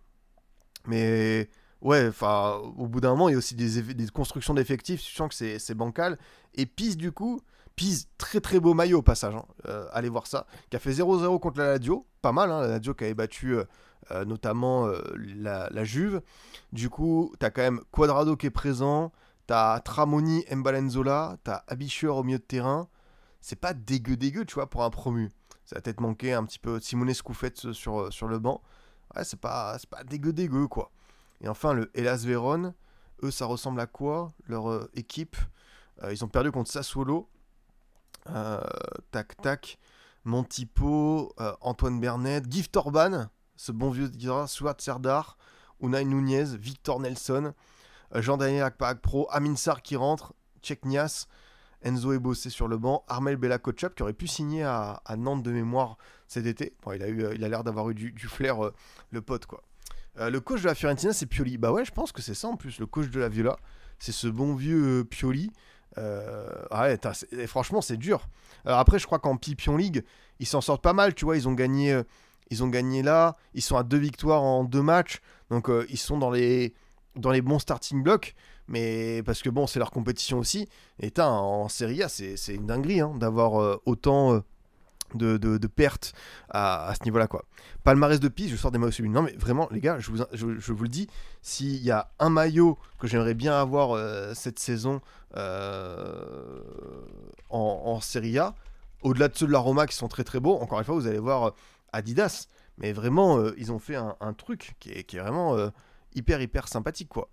Mais ouais, enfin, au bout d'un moment, il y a aussi des constructions d'effectifs, tu sens que c'est bancal. Et Pise, du coup, Pise, très très beau maillot au passage, hein. Allez voir ça, qui a fait 0-0 contre la Lazio, pas mal, hein, la Lazio qui avait battu notamment la Juve. Du coup, t'as quand même Quadrado qui est présent, t'as Tramoni, Mbalenzola, t'as Abichur au milieu de terrain. C'est pas dégueu, tu vois, pour un promu. Ça a peut-être manqué un petit peu Simone Scoufet sur le banc. Ouais, c'est pas dégueu, quoi. Et enfin, le Hellas Vérone, eux, ça ressemble à quoi, leur équipe? Ils ont perdu contre Sassuolo. Euh, tac, tac. Montipo, Antoine Bernet, Gift Orban, ce bon vieux gars, Suat Serdar, Unai Nunez, Victor Nelson, Jean-Daniel Akpag-Pro, Amin Sarr qui rentre, Tcheknias, Enzo Ebossé sur le banc, Armel Bella Kotchap qui aurait pu signer à Nantes de mémoire cet été. Bon, il a l'air d'avoir eu du flair, le pote, quoi. Le coach de la Fiorentina, c'est Pioli. Bah ouais, je pense que c'est ça en plus, le coach de la Viola. C'est ce bon vieux Pioli. Ouais, et franchement, c'est dur. Alors après, je crois qu'en Pipion League, ils s'en sortent pas mal, tu vois. Ils ont gagné là. Ils sont à 2 victoires en 2 matchs. Donc, ils sont dans les bons starting blocks. Mais parce que bon, c'est leur compétition aussi. Et en Serie A, c'est une dinguerie hein, d'avoir autant de pertes à ce niveau-là, quoi. Palmarès de Pise, je sors des maillots sublimes. Non, mais vraiment, les gars, je vous le dis, s'il y a un maillot que j'aimerais bien avoir cette saison en Serie A, au-delà de ceux de la Roma qui sont très très beaux, encore une fois, vous allez voir Adidas. Mais vraiment, ils ont fait un truc qui est vraiment hyper sympathique, quoi.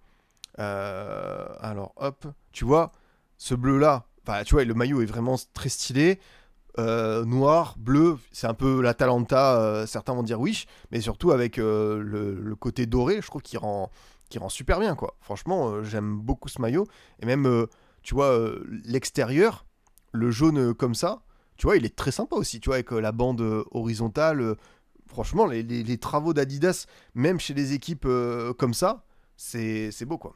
Alors, hop, tu vois, ce bleu-là, enfin, tu vois, le maillot est vraiment très stylé. Noir, bleu, c'est un peu l'Atalanta, certains vont dire oui, mais surtout avec le côté doré, je trouve qu'il rend super bien, quoi. Franchement, j'aime beaucoup ce maillot. Et même, tu vois, l'extérieur, le jaune comme ça, tu vois, il est très sympa aussi, tu vois, avec la bande horizontale. Franchement, les travaux d'Adidas, même chez les équipes comme ça, c'est beau, quoi.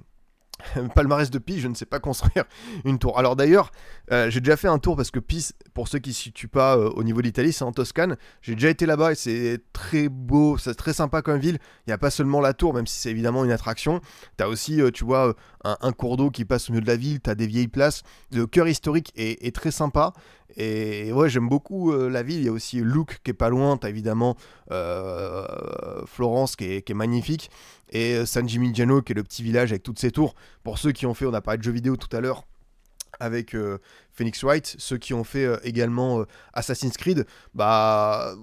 Palmarès de Pise, je ne sais pas construire une tour. Alors d'ailleurs, j'ai déjà fait un tour parce que Pise, pour ceux qui ne se situent pas au niveau de l'Italie, c'est en Toscane. J'ai déjà été là-bas et c'est très beau, c'est très sympa comme ville. Il n'y a pas seulement la tour, même si c'est évidemment une attraction. Tu as aussi, tu vois, un cours d'eau qui passe au milieu de la ville, tu as des vieilles places. Le cœur historique est très sympa. Et ouais, j'aime beaucoup la ville. Il y a aussi Lucques qui est pas loin. Tu as évidemment Florence qui est magnifique. Et San Gimignano qui est le petit village avec toutes ses tours. Pour ceux qui ont fait, on a parlé de jeux vidéo tout à l'heure avec Phoenix Wright, ceux qui ont fait également Assassin's Creed, bah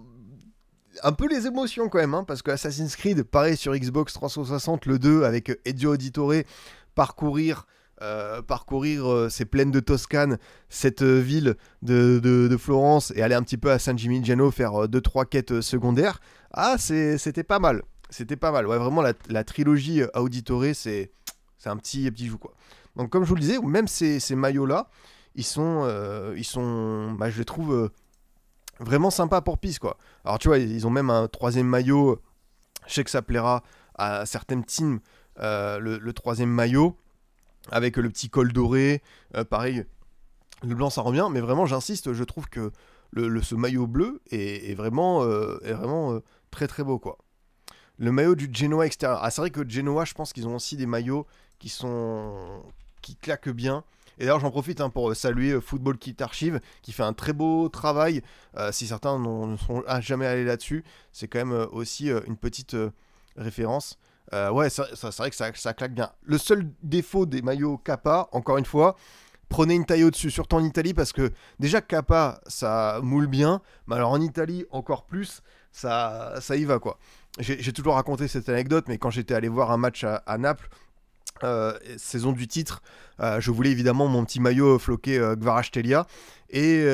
un peu les émotions quand même, hein, parce que Assassin's Creed, pareil sur Xbox 360, le 2 avec Ezio Auditore, parcourir ces plaines de Toscane, cette ville de Florence et aller un petit peu à San Gimignano faire 2-3 quêtes secondaires, c'était pas mal. C'était pas mal. Ouais, vraiment, la trilogie Auditore, c'est un petit bijou, quoi. Donc, comme je vous le disais, même ces maillots-là, ils sont bah, je les trouve vraiment sympas pour Pise, quoi. Alors, tu vois, ils ont même un troisième maillot. Je sais que ça plaira à certaines teams, le troisième maillot, avec le petit col doré. Pareil, le blanc, ça rend bien. Mais vraiment, j'insiste, je trouve que ce maillot bleu est vraiment très, très beau, quoi. Le maillot du Genoa extérieur. Ah, c'est vrai que Genoa, je pense qu'ils ont aussi des maillots qui claquent bien. Et d'ailleurs, j'en profite hein, pour saluer Football Kit Archive, qui fait un très beau travail. Si certains ne sont jamais allés là-dessus, c'est quand même aussi une petite référence. Ouais, c'est vrai que ça claque bien. Le seul défaut des maillots Kappa, encore une fois, prenez une taille au-dessus, surtout en Italie, parce que déjà Kappa, ça moule bien, mais alors en Italie, encore plus, ça y va, quoi. J'ai toujours raconté cette anecdote, mais quand j'étais allé voir un match à Naples, saison du titre, je voulais évidemment mon petit maillot floqué Kvaratskhelia, et,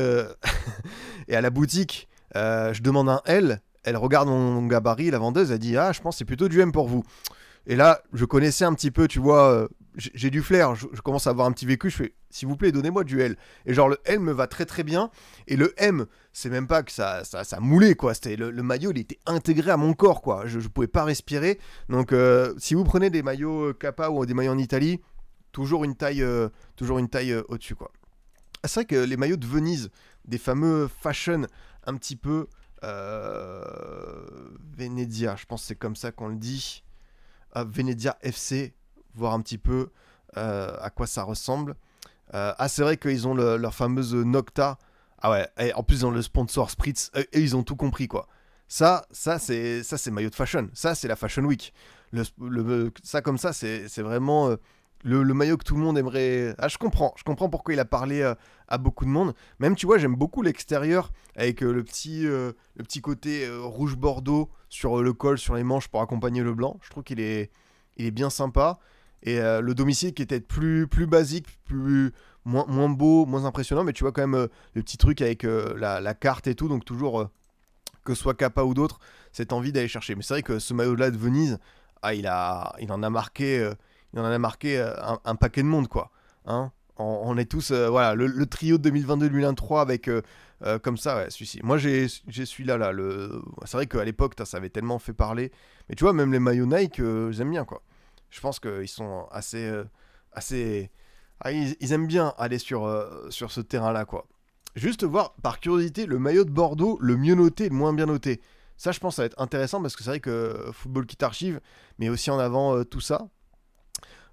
et à la boutique, je demande un L, elle regarde mon gabarit, la vendeuse, elle dit « Ah, je pense que c'est plutôt du M pour vous ». Et là, je connaissais un petit peu, tu vois, j'ai du flair, je commence à avoir un petit vécu, je fais « S'il vous plaît, donnez-moi du L ». Et genre, le L me va très très bien, et le M, c'est même pas que ça moulait, quoi. C'était le maillot, il était intégré à mon corps, quoi. Je pouvais pas respirer. Donc, si vous prenez des maillots Kappa ou des maillots en Italie, toujours une taille au-dessus, quoi. Ah, c'est vrai que les maillots de Venise, des fameux fashion un petit peu Venezia, je pense que c'est comme ça qu'on le dit. Venezia FC, voir un petit peu à quoi ça ressemble. C'est vrai qu'ils ont leur fameuse Nocta. Ah ouais, et en plus ils ont le sponsor Spritz, et ils ont tout compris, quoi. Ça c'est maillot de fashion. Ça c'est la Fashion Week. Ça comme ça c'est vraiment le maillot que tout le monde aimerait. Ah, je comprends pourquoi il a parlé à beaucoup de monde. Même, tu vois, j'aime beaucoup l'extérieur avec le petit côté rouge bordeaux sur le col, sur les manches pour accompagner le blanc. Je trouve il est bien sympa. Et le domicile qui était plus basique, moins beau, moins impressionnant, mais tu vois quand même le petit truc avec la carte et tout, donc toujours que ce soit Kappa ou d'autres, cette envie d'aller chercher. Mais c'est vrai que ce maillot-là de Venise, ah, il en a marqué un paquet de monde, quoi. Hein, on est tous, voilà, le trio de 2022-2023 avec comme ça, ouais, celui-ci. Moi, j'ai celui-là, là. C'est vrai qu'à l'époque, ça avait tellement fait parler. Mais tu vois, même les maillots Nike, j'aime bien, quoi. Je pense qu'ils sont assez. Ah, ils aiment bien aller sur ce terrain-là, quoi. Juste voir, par curiosité, le maillot de Bordeaux, le mieux noté et le moins bien noté. Ça, je pense, ça va être intéressant parce que c'est vrai que Football Kit Archive met aussi en avant tout ça.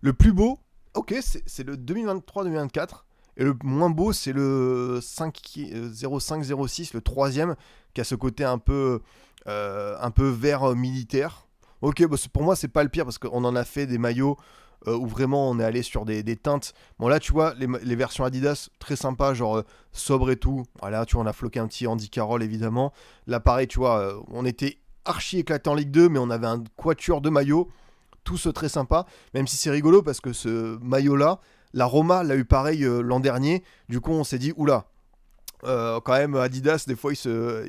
Le plus beau, ok, c'est le 2023-2024. Et le moins beau, c'est le 05-06, le troisième, qui a ce côté un peu vert militaire. Ok, bah pour moi, c'est pas le pire parce qu'on en a fait des maillots où vraiment on est allé sur des teintes. Bon, là, tu vois, les versions Adidas, très sympa, genre sobre et tout. Voilà, tu vois, on a floqué un petit Andy Carroll, évidemment. Là, pareil, tu vois, on était archi éclaté en Ligue 2, mais on avait un quatuor de maillots, tous très sympas. Même si c'est rigolo parce que ce maillot-là, la Roma l'a eu pareil l'an dernier. Du coup, on s'est dit, oula, quand même, Adidas, des fois, il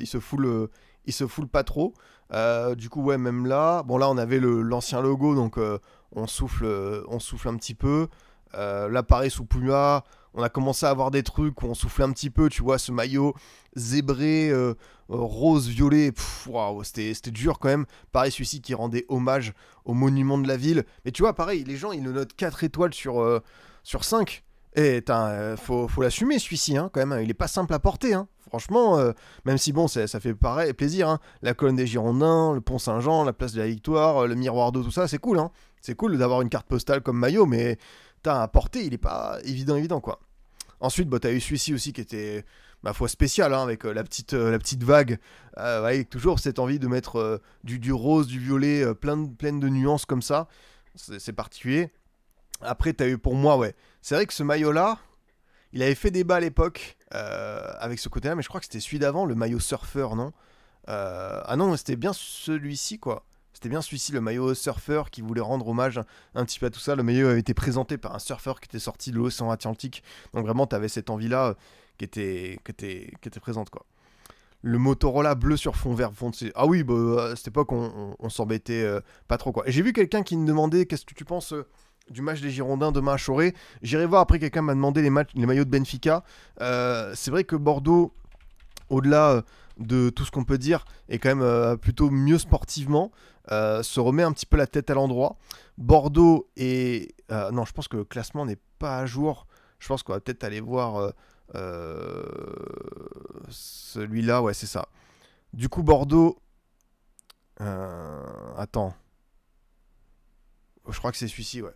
se foule pas trop. Du coup, ouais, même là, bon, là, on avait l'ancien logo, donc on souffle un petit peu. Là, pareil, sous Puma, on a commencé à avoir des trucs où on soufflait un petit peu, tu vois, ce maillot zébré, rose, violet, waouh, c'était dur quand même. Pareil, celui-ci qui rendait hommage au monument de la ville. Mais tu vois, pareil, les gens, ils le notent 4 étoiles sur 5. Et faut l'assumer celui-ci, hein, quand même. Il est pas simple à porter, hein. Franchement, même si bon, ça fait pareil, plaisir. Hein. La colonne des Girondins, le pont Saint-Jean, la place de la Victoire, le miroir d'eau, tout ça, c'est cool. Hein. C'est cool d'avoir une carte postale comme maillot, mais à porter, il est pas évident, quoi. Ensuite, bah, t'as eu celui-ci aussi qui était, ma foi, spécial, hein, avec la petite vague, avec toujours cette envie de mettre du rose, du violet, plein de nuances comme ça. C'est particulier. Après, t'as eu pour moi, ouais. C'est vrai que ce maillot-là, il avait fait débat à l'époque avec ce côté-là, mais je crois que c'était celui d'avant, le maillot surfeur, non Ah non, c'était bien celui-ci, quoi. C'était bien celui-ci, le maillot surfeur, qui voulait rendre hommage un petit peu à tout ça. Le maillot avait été présenté par un surfeur qui était sorti de l'océan Atlantique. Donc vraiment, t'avais cette envie-là qui était présente, quoi. Le Motorola bleu sur fond vert foncé. Ah oui, bah, à cette époque, on s'embêtait pas trop, quoi. Et j'ai vu quelqu'un qui me demandait qu'est-ce que tu penses du match des Girondins demain à Choré. J'irai voir après, quelqu'un m'a demandé les maillots de Benfica. C'est vrai que Bordeaux, au-delà de tout ce qu'on peut dire, est quand même plutôt mieux sportivement. Se remet un petit peu la tête à l'endroit. Bordeaux est... non, je pense que le classement n'est pas à jour. Je pense qu'on va peut-être aller voir celui-là. Ouais, c'est ça. Du coup, Bordeaux... attends. Je crois que c'est celui-ci, ouais.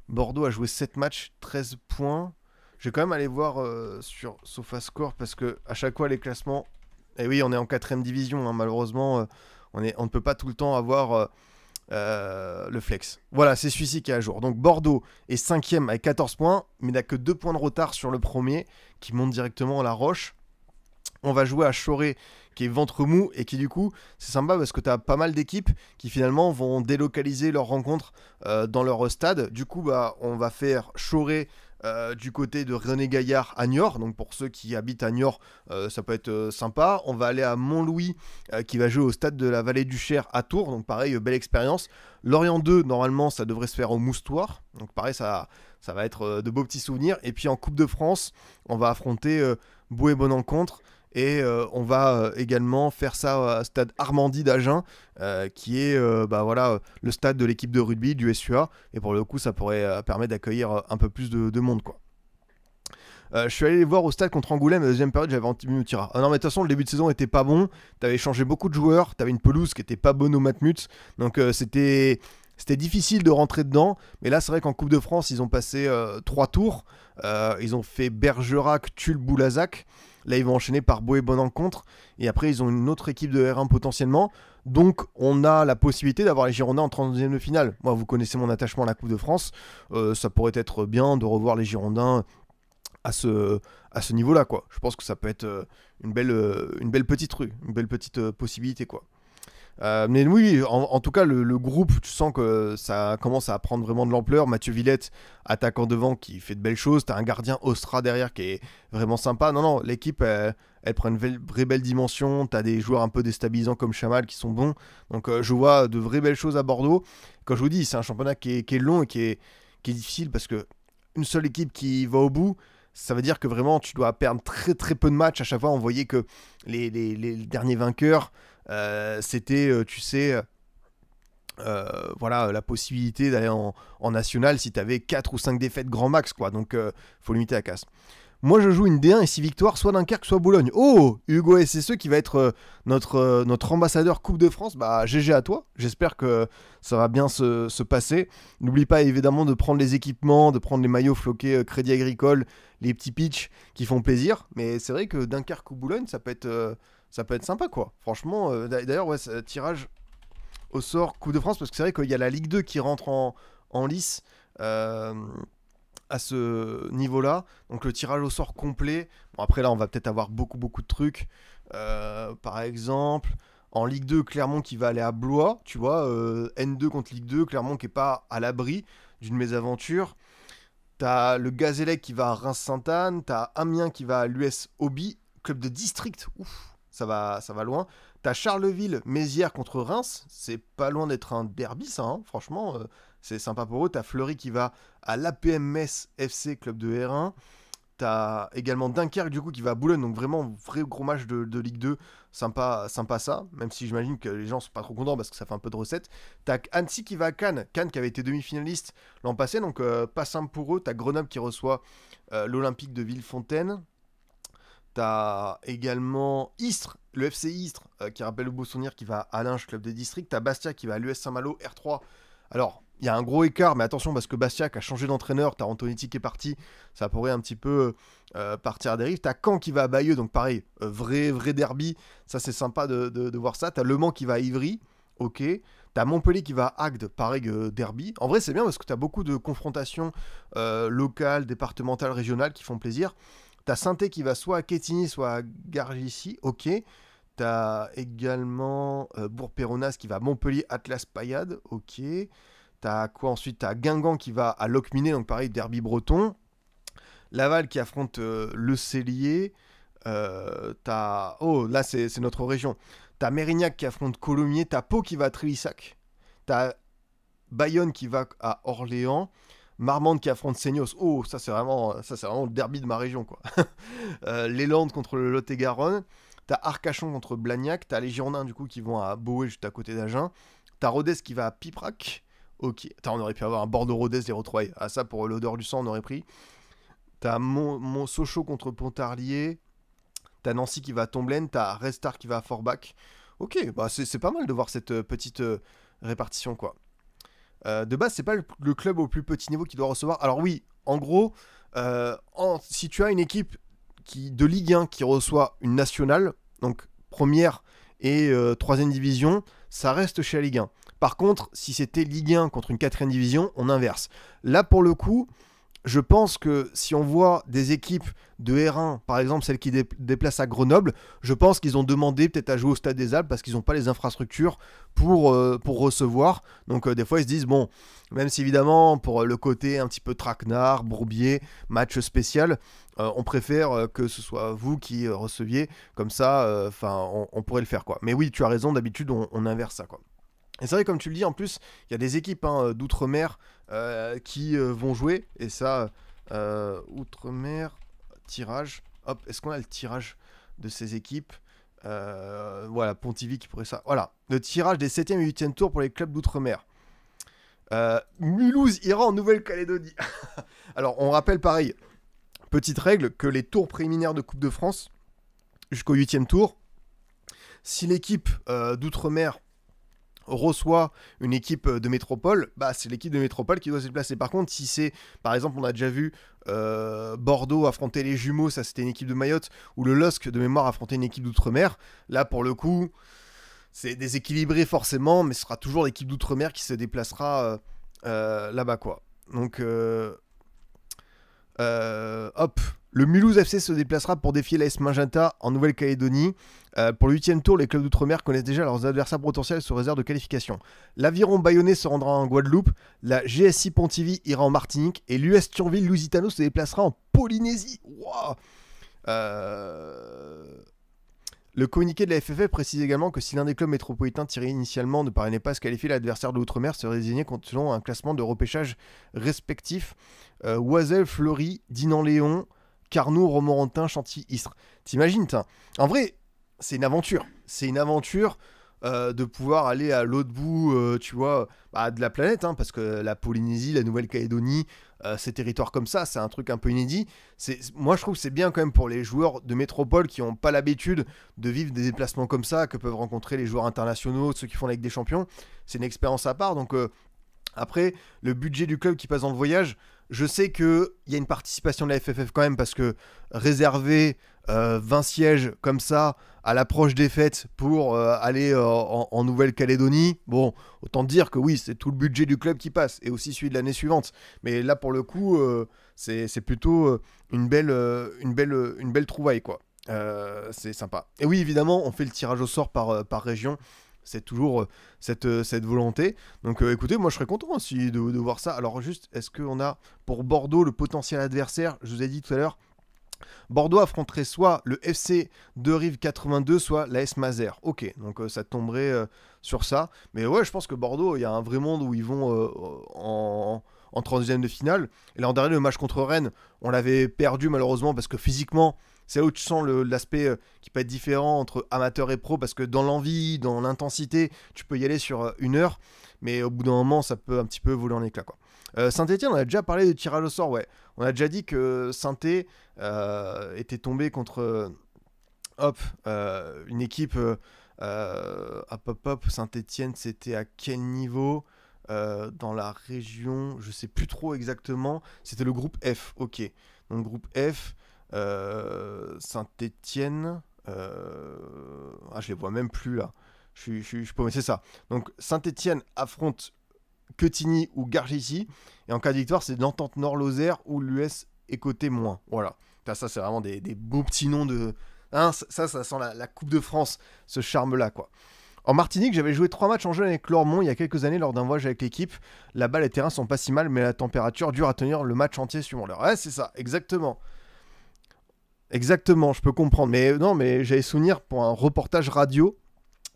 Bordeaux a joué 7 matchs, 13 points. Je vais quand même aller voir sur SofaScore parce que à chaque fois les classements... Et oui, on est en 4ème division, hein, malheureusement, on ne peut pas tout le temps avoir le flex. Voilà, c'est celui-ci qui est à jour. Donc Bordeaux est 5ème avec 14 points, mais n'a que 2 points de retard sur le premier, qui monte directement à la Roche. On va jouer à Choré, qui est ventre mou, et qui du coup, c'est sympa parce que tu as pas mal d'équipes qui finalement vont délocaliser leurs rencontres dans leur stade. Du coup, bah, on va faire Choré du côté de René Gaillard à Niort. Donc pour ceux qui habitent à Niort, ça peut être sympa. On va aller à Montlouis, qui va jouer au stade de la Vallée du Cher à Tours. Donc pareil, belle expérience. Lorient 2, normalement, ça devrait se faire au Moustoir. Donc pareil, ça va être de beaux petits souvenirs. Et puis en Coupe de France, on va affronter Beau et Bonencontre. Et on va également faire ça au stade Armandie d'Agen, qui est bah, voilà, le stade de l'équipe de rugby du SUA. Et pour le coup, ça pourrait permettre d'accueillir un peu plus de monde, quoi. Je suis allé les voir au stade contre Angoulême, la deuxième période, j'avais Anthony Moutira. Ah non, mais de toute façon, le début de saison était pas bon. T'avais changé beaucoup de joueurs, t'avais une pelouse qui était pas bonne au Matmut. Donc c'était difficile de rentrer dedans. Mais là, c'est vrai qu'en Coupe de France, ils ont passé 3 tours. Ils ont fait Bergerac, Tulle, Boulazac. Là, ils vont enchaîner par Boé Bonencontre. Et après, ils ont une autre équipe de R1 potentiellement. Donc, on a la possibilité d'avoir les Girondins en 32e de finale. Moi, vous connaissez mon attachement à la Coupe de France. Ça pourrait être bien de revoir les Girondins à ce niveau-là, quoi. Je pense que ça peut être une belle petite rue, une belle petite possibilité, quoi. Mais oui, en tout cas, le groupe, tu sens que ça commence à prendre vraiment de l'ampleur. Mathieu Villette, attaquant devant, qui fait de belles choses. T'as un gardien Ostra derrière qui est vraiment sympa. Non, l'équipe, elle prend une vraie belle dimension. T'as des joueurs un peu déstabilisants comme Chamal qui sont bons. Donc je vois de vraies belles choses à Bordeaux. Quand je vous dis, c'est un championnat qui est long et qui est difficile parce que une seule équipe qui va au bout, ça veut dire que vraiment tu dois perdre très très peu de matchs. À chaque fois, on voyait que les derniers vainqueurs, c'était, tu sais, voilà, la possibilité d'aller en national si tu avais 4 ou 5 défaites grand max, quoi. Donc, faut limiter la casse. Moi, je joue une D1 et 6 victoires, soit Dunkerque, soit Boulogne. Oh, Hugo SSE qui va être notre ambassadeur Coupe de France. Bah, GG à toi. J'espère que ça va bien se passer. N'oublie pas évidemment de prendre les équipements, de prendre les maillots floqués Crédit Agricole, les petits pitchs qui font plaisir. Mais c'est vrai que Dunkerque ou Boulogne, ça peut être sympa, quoi. Franchement, d'ailleurs, ouais, tirage au sort Coupe de France, parce que c'est vrai qu'il y a la Ligue 2 qui rentre en lice. À ce niveau-là, donc le tirage au sort complet. Bon, après là, on va peut-être avoir beaucoup de trucs. Par exemple, en Ligue 2, Clermont qui va aller à Blois, tu vois, N2 contre Ligue 2, Clermont qui est pas à l'abri d'une mésaventure. T'as le Gazélec qui va à Reims-Sainte-Anne, t'as Amiens qui va à l'US Hobby, club de district. Ouf, ça va loin. T'as Charleville-Mézières contre Reims, c'est pas loin d'être un derby, ça, hein. Franchement, c'est sympa pour eux. T'as Fleury qui va à l'APM Metz FC, club de R1. T'as également Dunkerque, du coup, qui va à Boulogne, donc vraiment, vrai gros match de Ligue 2. Sympa ça, même si j'imagine que les gens sont pas trop contents parce que ça fait un peu de recettes. T'as Annecy qui va à Cannes qui avait été demi-finaliste l'an passé, donc pas simple pour eux. T'as Grenoble qui reçoit l'Olympique de Villefontaine. T'as également Istres, le FC Istres, qui rappelle le beau souvenir, qui va à Linge, club des districts. T'as Bastia qui va à l'US Saint-Malo, R3. Alors, il y a un gros écart, mais attention, parce que Bastia a changé d'entraîneur, t'as Antonetti qui est parti, ça pourrait un petit peu partir à dérive. T'as Caen qui va à Bayeux, donc pareil, vrai derby, ça c'est sympa de voir ça. T'as Le Mans qui va à Ivry, ok. T'as Montpellier qui va à Agde, pareil, derby. En vrai, c'est bien parce que t'as beaucoup de confrontations locales, départementales, régionales qui font plaisir. T'as Saint-Étienne qui va soit à Quetigny, soit à Gargicy, ok. T'as également Bourg-Péronas qui va à Montpellier, Atlas Payade, ok. T'as quoi ensuite? T'as Guingamp qui va à Locminé, donc pareil, derby breton. Laval qui affronte Le Cellier. T'as... Oh, là c'est notre région. T'as Mérignac qui affronte Colomiers. T'as Pau qui va à Trélissac. T'as Bayonne qui va à Orléans. Marmande qui affronte Seignos. Oh, ça c'est vraiment le derby de ma région, quoi. Les Landes contre le Lot-et-Garonne. T'as Arcachon contre Blagnac. T'as les Girondins du coup qui vont à Beauvais, juste à côté d'Agen. T'as Rodez qui va à Piprac. Ok. On aurait pu avoir un Bordeaux-Rodez des retrouvailles. Ah, ça pour l'odeur du sang on aurait pris. T'as Sochaux contre Pontarlier. T'as Nancy qui va à Tomblaine. T'as Restart qui va à Forbach. Ok, bah c'est pas mal de voir cette petite répartition, quoi. De base, c'est pas le club au plus petit niveau qui doit recevoir. Alors oui, en gros, si tu as une équipe de Ligue 1 qui reçoit une nationale, donc première et troisième division, ça reste chez la Ligue 1. Par contre, si c'était Ligue 1 contre une quatrième division, on inverse. Là, pour le coup, je pense que si on voit des équipes de R1, par exemple celles qui déplacent à Grenoble, je pense qu'ils ont demandé peut-être à jouer au Stade des Alpes parce qu'ils n'ont pas les infrastructures pour recevoir. Donc des fois ils se disent, bon, même si évidemment pour le côté un petit peu traquenard, bourbier, match spécial, on préfère que ce soit vous qui receviez, comme ça, on pourrait le faire, quoi. Mais oui, tu as raison, d'habitude on inverse ça, quoi. Et c'est vrai, comme tu le dis, en plus, il y a des équipes d'outre-mer qui vont jouer. Et ça, outre-mer, tirage. Hop, est-ce qu'on a le tirage de ces équipes? Voilà, Pontivy qui pourrait ça. Voilà, le tirage des 7e et 8e tours pour les clubs d'outre-mer. Mulhouse ira en Nouvelle-Calédonie. Alors, on rappelle pareil, petite règle, que les tours préliminaires de Coupe de France, jusqu'au 8e tour, si l'équipe d'outre-mer reçoit une équipe de métropole, bah c'est l'équipe de métropole qui doit se déplacer. Par contre, si c'est, par exemple, on a déjà vu Bordeaux affronter les Jumeaux, ça c'était une équipe de Mayotte, ou le LOSC de mémoire affronter une équipe d'outre-mer, là pour le coup, c'est déséquilibré forcément, mais ce sera toujours l'équipe d'outre-mer qui se déplacera là-bas, quoi. Donc, hop, le Mulhouse FC se déplacera pour défier l'AS Magenta en Nouvelle-Calédonie. Pour le 8e tour, les clubs d'outre-mer connaissent déjà leurs adversaires potentiels sous réserve de qualification. L'Aviron Bayonnais se rendra en Guadeloupe, la GSI Pontivy ira en Martinique et l'US Thionville Lusitano se déplacera en Polynésie. Wow. Le communiqué de la FFF précise également que si l'un des clubs métropolitains tirés initialement ne parvenait pas à se qualifier, l'adversaire de l'outre-mer serait désigné selon un classement de repêchage respectif. Oiselle, Fleury, Dinan-Léon, Carnoux, Romorantin, Chantilly-Istres. T'imagines, en vrai, c'est une aventure. C'est une aventure de pouvoir aller à l'autre bout, tu vois, de la planète, parce que la Polynésie, la Nouvelle-Calédonie, ces territoires comme ça, c'est un truc un peu inédit. Moi, je trouve que c'est bien quand même pour les joueurs de métropole qui n'ont pas l'habitude de vivre des déplacements comme ça, que peuvent rencontrer les joueurs internationaux, ceux qui font la Ligue des Champions. C'est une expérience à part, donc... Après, le budget du club qui passe dans le voyage, je sais qu'il y a une participation de la FFF quand même, parce que réserver 20 sièges comme ça à l'approche des fêtes pour aller en Nouvelle-Calédonie, bon, autant dire que oui, c'est tout le budget du club qui passe, et aussi celui de l'année suivante. Mais là, pour le coup, c'est plutôt une belle trouvaille, quoi. C'est sympa. Et oui, évidemment, on fait le tirage au sort par région. C'est toujours cette volonté. Donc écoutez, moi je serais content aussi de voir ça. Alors juste, est-ce qu'on a pour Bordeaux le potentiel adversaire? Je vous ai dit tout à l'heure, Bordeaux affronterait soit le FC de Rive 82, soit l'AS Mazères. Ok, donc ça tomberait sur ça. Mais ouais, je pense que Bordeaux, il y a un vrai monde où ils vont en 32e de finale. Et l'an dernier, le match contre Rennes, on l'avait perdu malheureusement parce que physiquement, c'est là où tu sens l'aspect qui peut être différent entre amateur et pro, parce que dans l'envie, dans l'intensité, tu peux y aller sur 1 heure, mais au bout d'un moment, ça peut un petit peu voler en éclats, quoi. Saint-Etienne, on a déjà parlé de tirage au sort, ouais. On a déjà dit que Saint-Etienne était tombé contre une équipe. Saint-Etienne, c'était à quel niveau dans la région? Je sais plus trop exactement. C'était le groupe F, ok. Donc, groupe F. Saint-Etienne, je les vois même plus là. Je peux, c'est ça. Donc Saint-Etienne affronte Quetigny ou Gargisy, et en cas de victoire, c'est l'Entente Nord-Lozère ou l'US Écoté moins. Voilà. Ça, c'est vraiment des beaux petits noms de. Ça sent la Coupe de France, ce charme-là, quoi. En Martinique, j'avais joué 3 matchs en jeune avec Lormont il y a quelques années lors d'un voyage avec l'équipe. Là-bas, les terrains sont pas si mal, mais la température dure à tenir le match entier suivant l'heure. Ouais, c'est ça, exactement. Exactement, je peux comprendre. Mais non, mais j'avais souvenir pour un reportage radio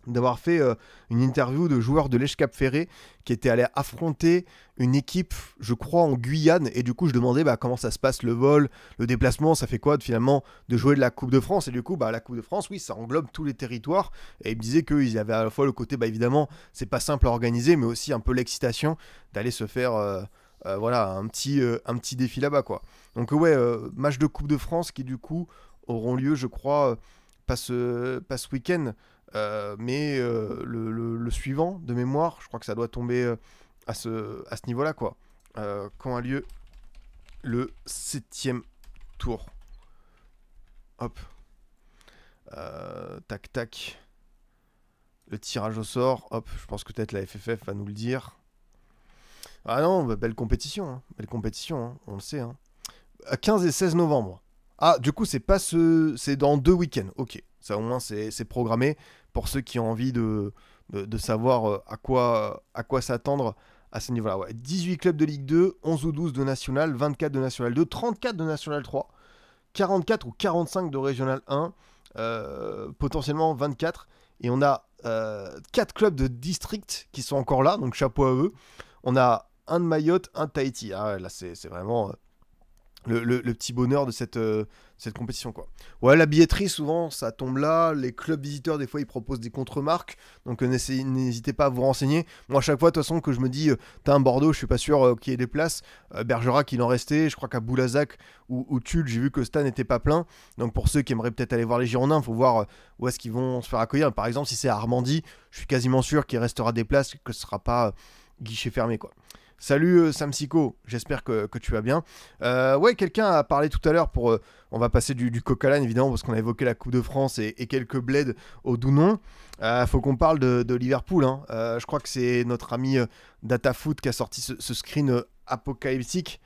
d'avoir fait une interview de joueurs de l'Èche-Cap-Ferré qui étaient allés affronter une équipe, je crois, en Guyane. Et du coup, je demandais comment ça se passe le vol, le déplacement, ça fait quoi finalement de jouer de la Coupe de France. Et du coup, la Coupe de France, oui, ça englobe tous les territoires. Et ils me disaient qu'ils avaient à la fois le côté, évidemment, c'est pas simple à organiser, mais aussi un peu l'excitation d'aller se faire... voilà, un petit défi là-bas, quoi. Donc ouais, match de Coupe de France qui du coup auront lieu, je crois, pas ce week-end, mais le suivant de mémoire. Je crois que ça doit tomber à ce niveau-là, quoi. Quand a lieu le 7e tour. Hop. Tac, tac. Le tirage au sort. Hop, je pense que peut-être la FFF va nous le dire. Ah non, belle compétition, on le sait. 15 et 16 novembre. Ah, du coup, c'est dans 2 week-ends. Ok, ça au moins c'est programmé pour ceux qui ont envie de savoir à quoi s'attendre à ce niveau-là. Ouais. 18 clubs de Ligue 2, 11 ou 12 de National, 24 de National 2, 34 de National 3, 44 ou 45 de Régional 1, potentiellement 24. Et on a 4 clubs de district qui sont encore là, donc chapeau à eux. On a un de Mayotte, un de Tahiti. Ah ouais, là, c'est vraiment le petit bonheur de cette compétition, quoi. Ouais, la billetterie, souvent, ça tombe là. Les clubs visiteurs, des fois, ils proposent des contre-marques. Donc, n'hésitez pas à vous renseigner. Moi, à chaque fois, de toute façon, que je me dis, t'as un Bordeaux, je suis pas sûr qu'il y ait des places. Bergerac, il en restait. Je crois qu'à Boulazac ou Tulle, j'ai vu que Stan n'était pas plein. Donc, pour ceux qui aimeraient peut-être aller voir les Girondins, il faut voir où est-ce qu'ils vont se faire accueillir. Par exemple, si c'est à Armandie, je suis quasiment sûr qu'il restera des places, que ce sera pas guichet fermé, quoi. Salut Samsico, j'espère que tu vas bien. Ouais, quelqu'un a parlé tout à l'heure pour... on va passer du coq à l'âne évidemment parce qu'on a évoqué la Coupe de France et quelques bleds au Dounon. Faut qu'on parle de Liverpool, hein. Je crois que c'est notre ami DataFoot qui a sorti ce screen apocalyptique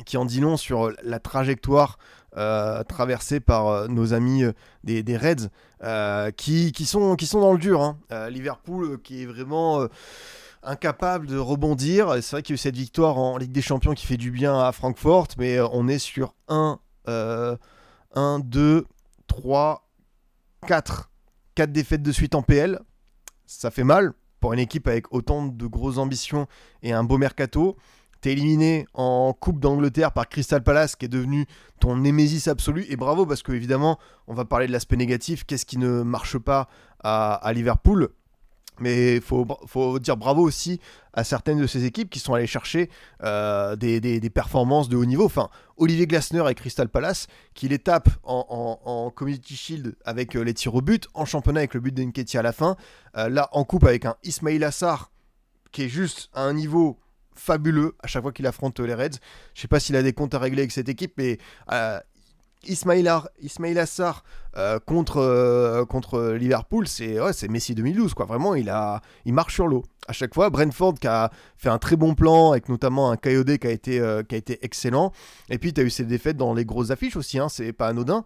qui en dit long sur la trajectoire traversée par nos amis des Reds qui sont dans le dur, hein. Liverpool qui est vraiment... incapable de rebondir. C'est vrai qu'il y a eu cette victoire en Ligue des Champions qui fait du bien à Francfort, mais on est sur 2, 3, 4 défaites de suite en PL. Ça fait mal pour une équipe avec autant de grosses ambitions et un beau mercato. T'es éliminé en Coupe d'Angleterre par Crystal Palace qui est devenu ton némésis absolu. Et bravo parce que évidemment, on va parler de l'aspect négatif. Qu'est-ce qui ne marche pas à Liverpool ? Mais il faut dire bravo aussi à certaines de ces équipes qui sont allées chercher des performances de haut niveau. Enfin, Olivier Glasner avec Crystal Palace, qui les tape en Community Shield avec les tirs au but, en championnat avec le but d'Nketiah à la fin. Là, en coupe avec un Ismail Assar, qui est juste à un niveau fabuleux à chaque fois qu'il affronte les Reds. Je ne sais pas s'il a des comptes à régler avec cette équipe, mais... Ismail Assar contre Liverpool, c'est Messi 2012, quoi. Vraiment, il marche sur l'eau. À chaque fois, Brentford qui a fait un très bon plan, avec notamment un Kayode qui a été excellent. Et puis, tu as eu ces défaites dans les grosses affiches aussi, hein, c'est pas anodin.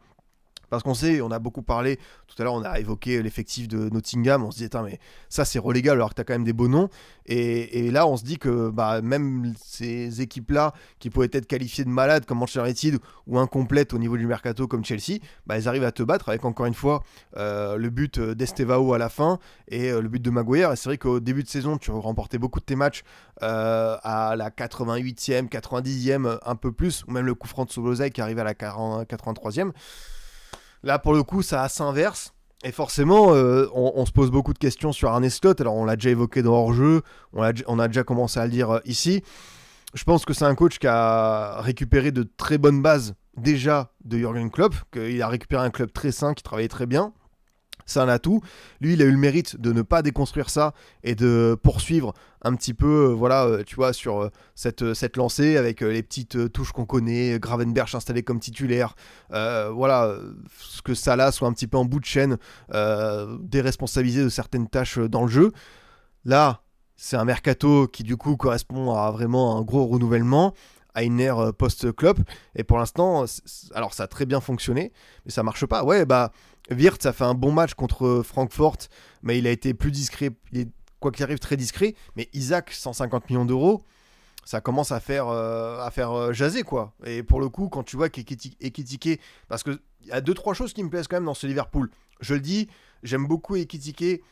Parce qu'on sait, on a beaucoup parlé, tout à l'heure on a évoqué l'effectif de Nottingham, on se disait, mais ça c'est relégable alors que t'as quand même des beaux noms. Et là on se dit que même ces équipes-là, qui pourraient être qualifiées de malades comme Manchester United ou incomplètes au niveau du mercato comme Chelsea, elles arrivent à te battre avec encore une fois le but d'Estevao à la fin et le but de Maguire. Et c'est vrai qu'au début de saison, tu remportais beaucoup de tes matchs à la 88e, 90e, un peu plus, ou même le coup franc de Szoboszlai qui arrive à la 83e. Là, pour le coup, ça s'inverse. Et forcément, on se pose beaucoup de questions sur Arne Slot. Alors, on l'a déjà évoqué dans Hors-jeu. On a déjà commencé à le dire ici. Je pense que c'est un coach qui a récupéré de très bonnes bases déjà de Jürgen Klopp. Qu'il a récupéré un club très sain qui travaillait très bien. C'est un atout. Lui, il a eu le mérite de ne pas déconstruire ça et de poursuivre un petit peu, tu vois, sur cette lancée avec les petites touches qu'on connaît, Gravenberch installé comme titulaire, ce que Salah soit un petit peu en bout de chaîne, déresponsabilisé de certaines tâches dans le jeu. Là, c'est un mercato qui du coup correspond à vraiment un gros renouvellement, à une ère post-Klopp, et pour l'instant, alors ça a très bien fonctionné, mais ça marche pas. Ouais, Wirtz a fait un bon match contre Francfort, mais il a été plus discret, il est, quoi qu'il arrive, très discret, mais Isaac, 150 millions d'euros, ça commence à faire jaser, quoi. Et pour le coup, quand tu vois qu'Ekitike, parce qu'il y a 2-3 choses qui me plaisent quand même dans ce Liverpool. Je le dis, j'aime beaucoup Ekitike,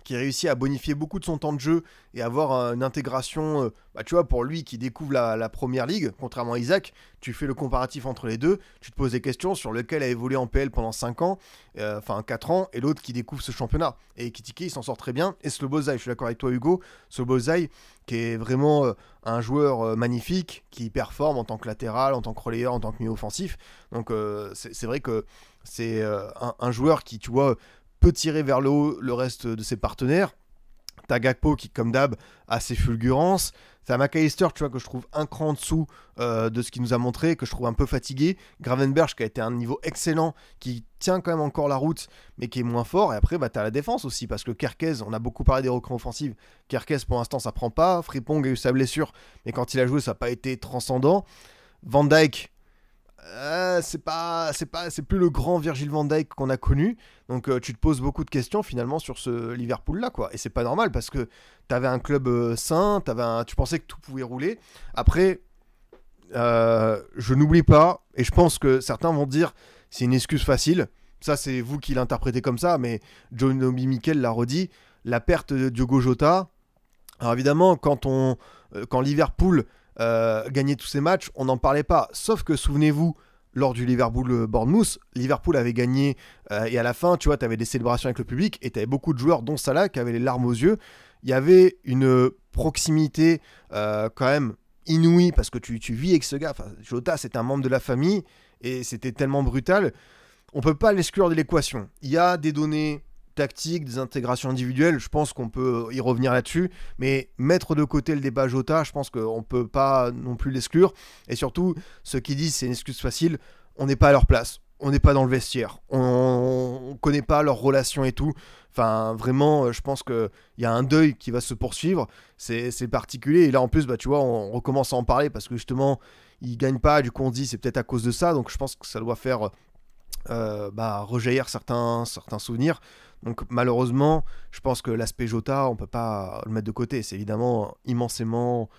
qui réussit à bonifier beaucoup de son temps de jeu et avoir une intégration, tu vois, pour lui qui découvre la première ligue, contrairement à Isaac, tu fais le comparatif entre les deux, tu te poses des questions sur lequel a évolué en PL pendant 5 ans, 4 ans, et l'autre qui découvre ce championnat. Et Ekitike, il s'en sort très bien, et Szoboszlai, je suis d'accord avec toi Hugo, Szoboszlai qui est vraiment un joueur magnifique, qui performe en tant que latéral, en tant que relayeur, en tant que milieu offensif, donc c'est vrai que c'est un joueur qui, tu vois, peut tirer vers le haut le reste de ses partenaires. T'as Gakpo qui, comme d'hab, a ses fulgurances. T'as McAllister, tu vois, que je trouve un cran en dessous de ce qu'il nous a montré, que je trouve un peu fatigué. Gravenberch qui a été à un niveau excellent, qui tient quand même encore la route, mais qui est moins fort. Et après, t'as la défense aussi, parce que Kerkez, on a beaucoup parlé des recrues offensives. Kerkez, pour l'instant, ça prend pas. Frimpong a eu sa blessure, mais quand il a joué, ça n'a pas été transcendant. Van Dijk, c'est plus le grand Virgil van Dijk qu'on a connu, donc tu te poses beaucoup de questions finalement sur ce Liverpool là, quoi. Et c'est pas normal parce que t'avais un club sain, tu pensais que tout pouvait rouler. Après, je n'oublie pas, et je pense que certains vont dire c'est une excuse facile, ça c'est vous qui l'interprétez comme ça, mais John Obi Mikel l'a redit, la perte de Diogo Jota. Alors évidemment, quand Liverpool gagner tous ces matchs, on n'en parlait pas. Sauf que, souvenez-vous, lors du Liverpool-Bournemouth, Liverpool avait gagné et à la fin, tu vois, tu avais des célébrations avec le public et tu avais beaucoup de joueurs, dont Salah, qui avaient les larmes aux yeux. Il y avait une proximité quand même inouïe parce que tu vis avec ce gars. Enfin, Jota, c'est un membre de la famille et c'était tellement brutal. On peut pas l'exclure de l'équation. Il y a des données tactiques, des intégrations individuelles, je pense qu'on peut y revenir là-dessus, mais mettre de côté le débat Jota, je pense qu'on peut pas non plus l'exclure, et surtout, ceux qui disent c'est une excuse facile, on n'est pas à leur place, on n'est pas dans le vestiaire, on connaît pas leur relation et tout, enfin vraiment, je pense qu'il y a un deuil qui va se poursuivre, c'est particulier, et là en plus, bah, tu vois, on recommence à en parler, parce que justement, ils gagnent pas, du coup on se dit c'est peut-être à cause de ça, donc je pense que ça doit faire rejaillir certains souvenirs. Donc malheureusement, je pense que l'aspect Jota, on peut pas le mettre de côté. C'est évidemment immensément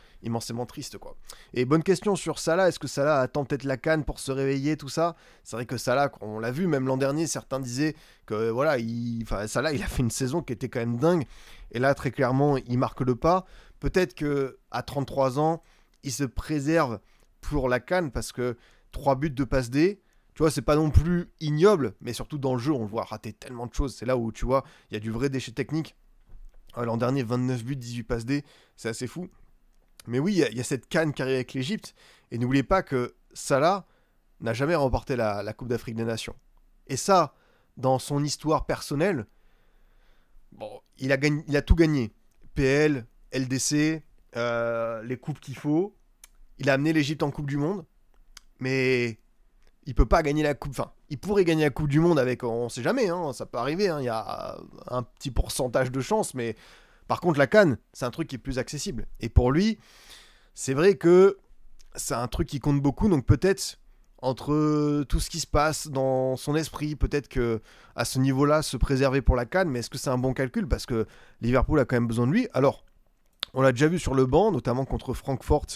triste, quoi. Et bonne question sur Salah. Est-ce que Salah attend peut-être la CAN pour se réveiller, tout ça? C'est vrai que Salah, on l'a vu même l'an dernier, certains disaient que voilà, Salah, il a fait une saison qui était quand même dingue. Et là, très clairement, il marque le pas. Peut-être que à 33 ans, il se préserve pour la CAN parce que 3 buts de passe D. Tu vois, c'est pas non plus ignoble, mais surtout dans le jeu, on le voit rater tellement de choses. C'est là où, tu vois, il y a du vrai déchet technique. L'an dernier, 29 buts, 18 passes D, c'est assez fou. Mais oui, il y a cette CAN qui arrive avec l'Égypte. Et n'oubliez pas que Salah n'a jamais remporté la Coupe d'Afrique des Nations. Et ça, dans son histoire personnelle, bon, il a tout gagné. PL, LDC, les coupes qu'il faut. Il a amené l'Égypte en Coupe du Monde. Mais il peut pas gagner la coupe. Enfin, il pourrait gagner la Coupe du Monde avec, on sait jamais, hein, ça peut arriver. Il y a un petit pourcentage de chance, mais par contre la CAN, c'est un truc qui est plus accessible. Et pour lui, c'est vrai que c'est un truc qui compte beaucoup. Donc peut-être entre tout ce qui se passe dans son esprit, peut-être que à ce niveau-là, se préserver pour la CAN. Mais est-ce que c'est un bon calcul? Parce que Liverpool a quand même besoin de lui. Alors, on l'a déjà vu sur le banc, notamment contre Francfort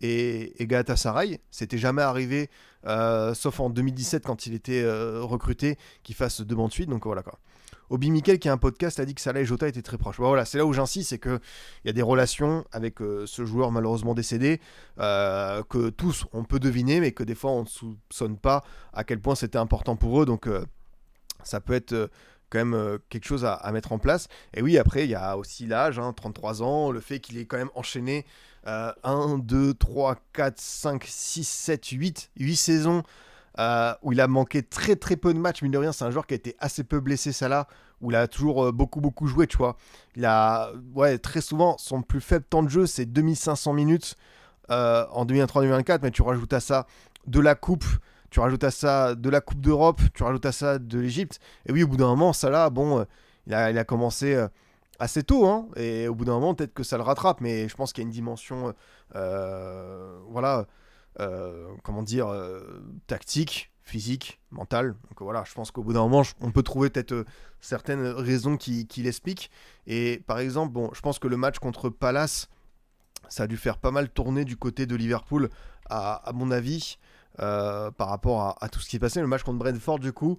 et Galatasaray. C'était jamais arrivé, sauf en 2017 quand il était recruté, qu'il fasse 2 bancs de suite. Donc voilà quoi. Obi Mikel, qui a un podcast, a dit que Salah et Jota étaient très proches. Voilà, c'est là où j'insiste, c'est qu'il y a des relations avec ce joueur malheureusement décédé, que tous on peut deviner, mais que des fois on ne soupçonne pas à quel point c'était important pour eux. Donc ça peut être quand même quelque chose à mettre en place. Et oui, après, il y a aussi l'âge, 33 ans, le fait qu'il ait quand même enchaîné 1, 2, 3, 4, 5, 6, 7, 8 saisons où il a manqué très très peu de matchs. Mine de rien, c'est un joueur qui a été assez peu blessé, ça là, où il a toujours beaucoup joué, tu vois. Il a, très souvent, son plus faible temps de jeu, c'est 2500 minutes en 2023-2024, mais tu rajoutes à ça de la coupe, tu rajoutes à ça de la Coupe d'Europe, tu rajoutes à ça de l'Égypte. Et oui, au bout d'un moment, Salah, bon, il a commencé assez tôt, hein, et au bout d'un moment, peut-être que ça le rattrape, mais je pense qu'il y a une dimension, comment dire, tactique, physique, mentale. Donc voilà, je pense qu'au bout d'un moment, on peut trouver peut-être certaines raisons qui l'expliquent. Et par exemple, bon, je pense que le match contre Palace, ça a dû faire pas mal tourner du côté de Liverpool, à mon avis. Par rapport à tout ce qui est passé. Le match contre Brentford, du coup,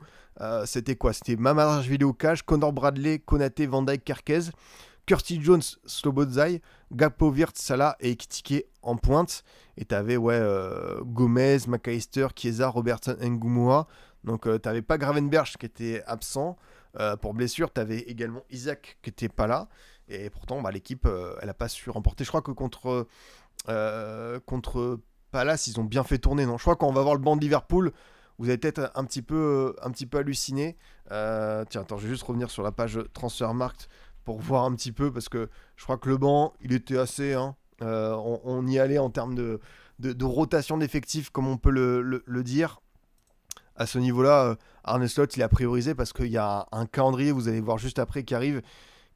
c'était quoi? C'était Mamadashvili au cage, Connor Bradley, Konaté, Van Dijk, Kerkez, Curtis Jones, Slobodzai, Gakpo, Wirtz, Salah et Ekitike en pointe. Et t'avais Gomez, McAllister, Chiesa, Robertson, Ngumua. Donc t'avais pas Gravenberch qui était absent pour blessure. T'avais également Isaac qui était pas là. Et pourtant, l'équipe, elle a pas su remporter. Je crois que contre Palace, ils ont bien fait tourner, non? Je crois qu'on va voir le banc de Liverpool, vous allez peut-être un petit peu halluciné. Tiens, attends, je vais juste revenir sur la page Transfermarkt pour voir un petit peu, parce que je crois que le banc, il était assez... on y allait en termes de rotation d'effectifs, comme on peut le dire. À ce niveau-là, Arne Slot, il a priorisé, parce qu'il y a un calendrier, vous allez voir juste après, qui arrive,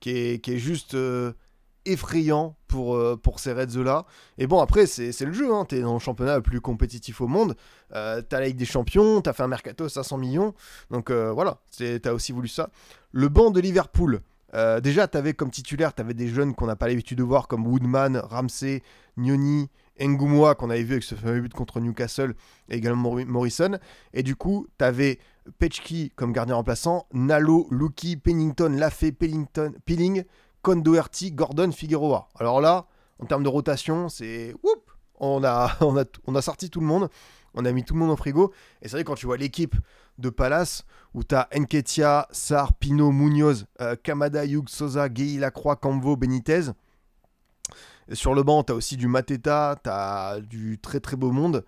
qui est juste... effrayant pour ces Reds-là. Et bon, après, c'est le jeu, t'es dans le championnat le plus compétitif au monde, t'as la Ligue des Champions, t'as fait un mercato à 500 millions, donc voilà, t'as aussi voulu ça. Le banc de Liverpool, déjà, t'avais comme titulaire, t'avais des jeunes qu'on n'a pas l'habitude de voir, comme Woodman, Ramsey, Nyoni, Ngumua, qu'on avait vu avec ce fameux but contre Newcastle, et également Morrison, et du coup, t'avais Pechki comme gardien remplaçant, Nalo, Luki, Pennington, Lafay, Peeling, Doherty, Gordon, Figueroa. Alors là, en termes de rotation, c'est On a sorti tout le monde. On a mis tout le monde au frigo. Et c'est vrai, quand tu vois l'équipe de Palace, où tu as Nketiah, Sarr, Pino, Munoz, Kamada, Hughes, Sosa, Gueye, Lacroix, Camvo, Benitez. Et sur le banc, tu as aussi du Mateta, tu as du très très beau monde.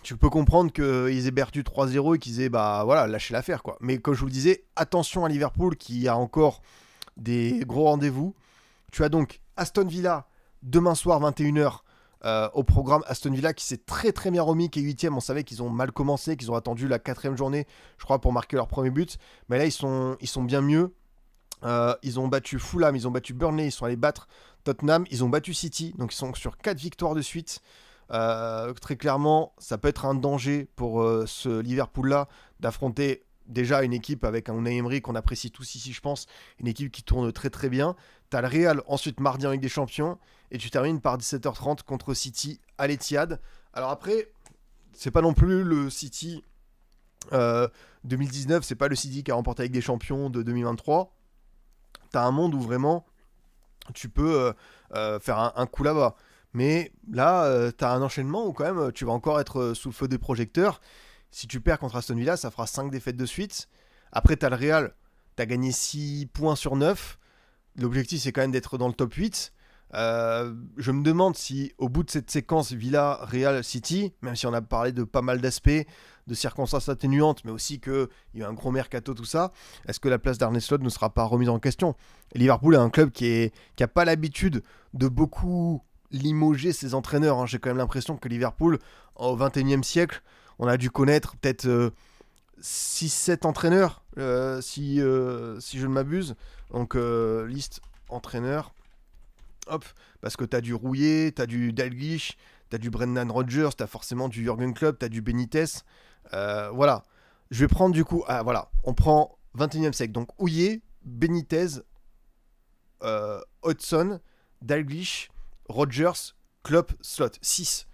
Tu peux comprendre qu'ils aient perdu 3-0 et qu'ils aient lâché l'affaire, quoi. Mais comme je vous le disais, attention à Liverpool qui a encore des gros rendez-vous. Tu as donc Aston Villa demain soir 21h au programme. Aston Villa qui s'est très très bien remis, qui est 8ème. On savait qu'ils ont mal commencé, qu'ils ont attendu la 4ème journée, je crois, pour marquer leur premier but. Mais là, ils sont bien mieux. Ils ont battu Fulham, ils ont battu Burnley, ils sont allés battre Tottenham, ils ont battu City. Donc ils sont sur 4 victoires de suite. Très clairement, ça peut être un danger pour ce Liverpool-là d'affronter déjà une équipe avec un Unai Emery qu'on apprécie tous ici, je pense, une équipe qui tourne très très bien. T'as le Real ensuite mardi en Ligue des Champions et tu termines par 17h30 contre City à l'Etihad. Alors après, c'est pas non plus le City 2019, c'est pas le City qui a remporté la Ligue des Champions de 2023. T'as un monde où vraiment tu peux faire un coup là-bas. Mais là, tu as un enchaînement où quand même tu vas encore être sous le feu des projecteurs. Si tu perds contre Aston Villa, ça fera 5 défaites de suite. Après, tu as le Real, tu as gagné 6 points sur 9. L'objectif, c'est quand même d'être dans le top 8. Je me demande si, au bout de cette séquence Villa, Real, City, même si on a parlé de pas mal d'aspects, de circonstances atténuantes, mais aussi qu'il y a eu un gros mercato, tout ça, est-ce que la place d'Arne Slot ne sera pas remise en question? Et Liverpool est un club qui n'a pas l'habitude de beaucoup limoger ses entraîneurs. Hein. J'ai quand même l'impression que Liverpool, au XXIe siècle, on a dû connaître peut-être 6-7 entraîneurs, si je ne m'abuse. Donc, liste entraîneur. Hop, parce que tu as du Rouillet, tu as du Dalglish, tu as du Brendan Rodgers, tu as forcément du Jürgen Klopp, tu as du Benitez. Voilà. Je vais prendre du coup... voilà. On prend 21e siècle. Donc, Rouillet, Benitez, Hodgson, Dalglish, Rodgers, Klopp, Slot. 6.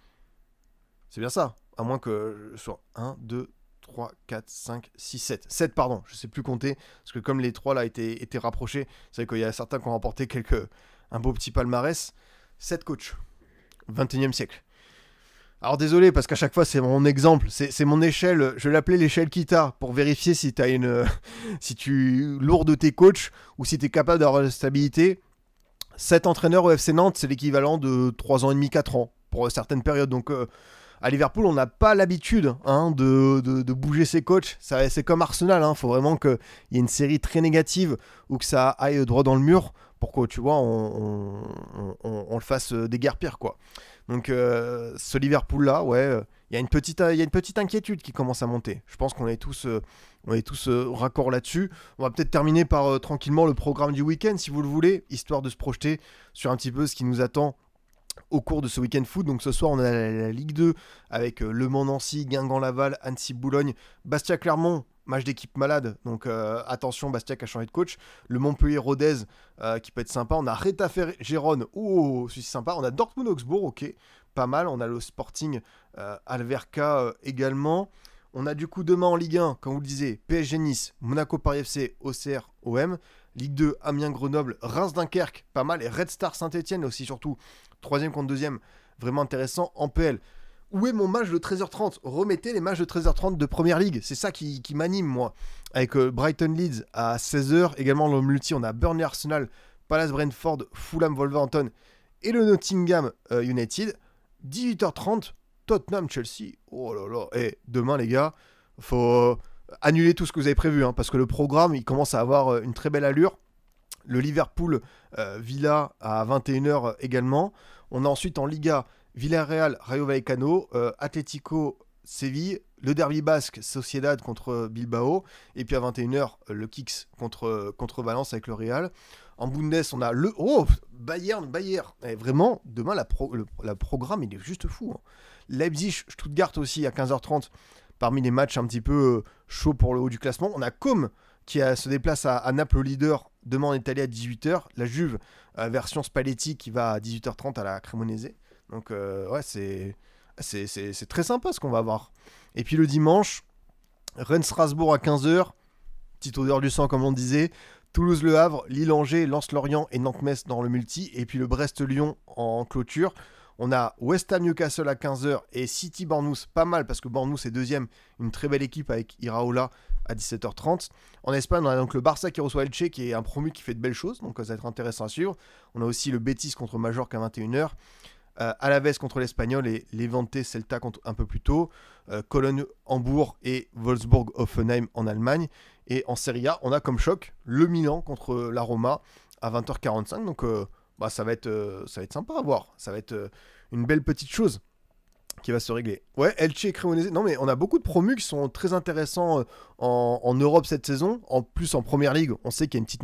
C'est bien ça. À moins que je sois 1, 2, 3, 4, 5, 6, 7. 7, pardon. Je ne sais plus compter. Parce que comme les 3 là étaient rapprochés, c'est vrai qu'il y a certains qui ont remporté un beau petit palmarès. 7 coachs. 21e siècle. Alors désolé, parce qu'à chaque fois, c'est mon exemple. C'est mon échelle. Je l'appelais l'échelle Kita pour vérifier si tu as si tu lourdes tes coachs ou si tu es capable d'avoir la stabilité. 7 entraîneurs au FC Nantes, c'est l'équivalent de 3 ans et demi, 4 ans pour certaines périodes. Donc à Liverpool, on n'a pas l'habitude de bouger ses coachs. C'est comme Arsenal, il faut vraiment qu'il y ait une série très négative ou que ça aille droit dans le mur pour que, tu vois, on le fasse déguerpir, quoi. Donc ce Liverpool-là, il y a une petite inquiétude qui commence à monter. Je pense qu'on est tous raccord là-dessus. On va peut-être terminer par tranquillement le programme du week-end, si vous le voulez, histoire de se projeter sur un petit peu ce qui nous attend au cours de ce week-end foot. Donc ce soir, on a la Ligue 2 avec Le Mans-Nancy, Guingamp-Laval, Annecy-Boulogne, Bastia-Clermont, match d'équipe malade. Donc attention, Bastia qui a changé de coach. Le Montpellier-Rodez qui peut être sympa. On a Retafe-Gérone, c'est sympa. On a Dortmund-Augsbourg, ok, pas mal. On a le Sporting Alverca également. On a du coup demain en Ligue 1, comme vous le disiez, PSG-Nice, Monaco-Paris FC, Auxerre-OM. Ligue 2, Amiens-Grenoble, Reims-Dunkerque, pas mal. Et Red Star Saint-Etienne aussi, surtout 3e contre 2e, vraiment intéressant. En PL, où est mon match de 13h30? Remettez les matchs de 13h30 de Première Ligue, c'est ça qui m'anime, moi. Avec Brighton-Leeds à 16h, également le multi, on a Burnley-Arsenal, Palace-Brentford, Fulham-Wolverhampton et le Nottingham United. 18h30, Tottenham-Chelsea. Oh là là, et demain les gars, faut annuler tout ce que vous avez prévu, parce que le programme, il commence à avoir une très belle allure. Le Liverpool Villa à 21h également. On a ensuite en Liga Villarreal, Rayo Vallecano, Atlético Séville, le derby basque Sociedad contre Bilbao, et puis à 21h le Kicks contre Valence avec le Real. En Bundes, on a Bayern. Et vraiment, demain, la programme, il est juste fou. Leipzig, Stuttgart aussi à 15h30, parmi les matchs un petit peu chauds pour le haut du classement. On a Com qui se déplace à Naples, le leader, demain en Italie à 18h. La Juve, version Spalletti, qui va à 18h30 à la Cremonese. Donc, c'est très sympa ce qu'on va voir. Et puis le dimanche, Rennes-Strasbourg à 15h. Petite odeur du sang, comme on disait. Toulouse-Le Havre, Lille-Angers, Lens-Lorient et Nantes-Metz dans le multi. Et puis le Brest-Lyon en clôture. On a West Ham Newcastle à 15h et City Bournemouth, pas mal parce que Bournemouth est deuxième, une très belle équipe avec Iraola à 17h30. En Espagne, on a donc le Barça qui reçoit Elche, qui est un promu qui fait de belles choses, donc ça va être intéressant à suivre. On a aussi le Betis contre Majorque à 21h. Alaves contre l'Espagnol et Levante Celta un peu plus tôt. Cologne Hambourg et Wolfsburg Hoffenheim en Allemagne. Et en Serie A, on a comme choc le Milan contre la Roma à 20h45. Donc ça va être sympa à voir. Ça va être une belle petite chose qui va se régler. Ouais, Elche et Cremonese. Non, mais on a beaucoup de promus qui sont très intéressants en Europe cette saison. En plus, en Première Ligue, on sait qu'il y a une petite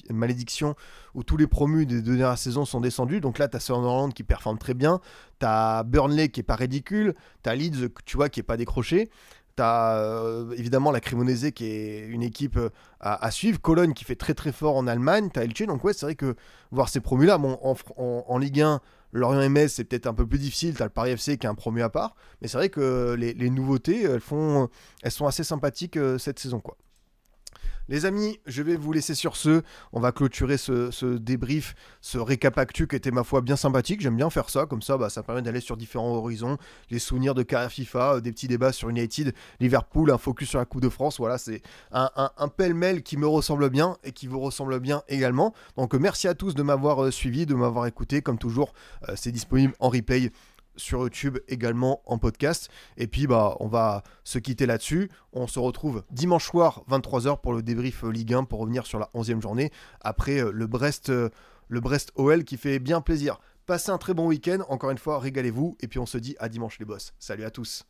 malédiction où tous les promus des 2 dernières saisons sont descendus. Donc là, tu as Sunderland qui performe très bien. Tu as Burnley qui est pas ridicule. Tu as Leeds, tu vois, qui est pas décroché. T'as évidemment la Cremonese qui est une équipe à suivre. Cologne qui fait très très fort en Allemagne. T'as Elche. Donc ouais, c'est vrai que voir ces promus-là, bon, en Ligue 1, Lorient MS, c'est peut-être un peu plus difficile. T'as le Paris FC qui est un promu à part. Mais c'est vrai que les nouveautés, elles sont assez sympathiques cette saison, quoi. Les amis, je vais vous laisser sur ce. On va clôturer ce débrief, ce récap actu qui était ma foi bien sympathique. J'aime bien faire ça, comme ça ça permet d'aller sur différents horizons, les souvenirs de carrière FIFA, des petits débats sur United, Liverpool, un focus sur la Coupe de France. Voilà, c'est un pêle-mêle qui me ressemble bien et qui vous ressemble bien également. Donc merci à tous de m'avoir suivi, de m'avoir écouté. Comme toujours, c'est disponible en replay sur YouTube, également en podcast. Et puis on va se quitter là-dessus. On se retrouve dimanche soir 23h pour le débrief Ligue 1 pour revenir sur la 11e journée après le Brest OL qui fait bien plaisir. Passez un très bon week-end, encore une fois régalez-vous et puis on se dit à dimanche les boss. Salut à tous.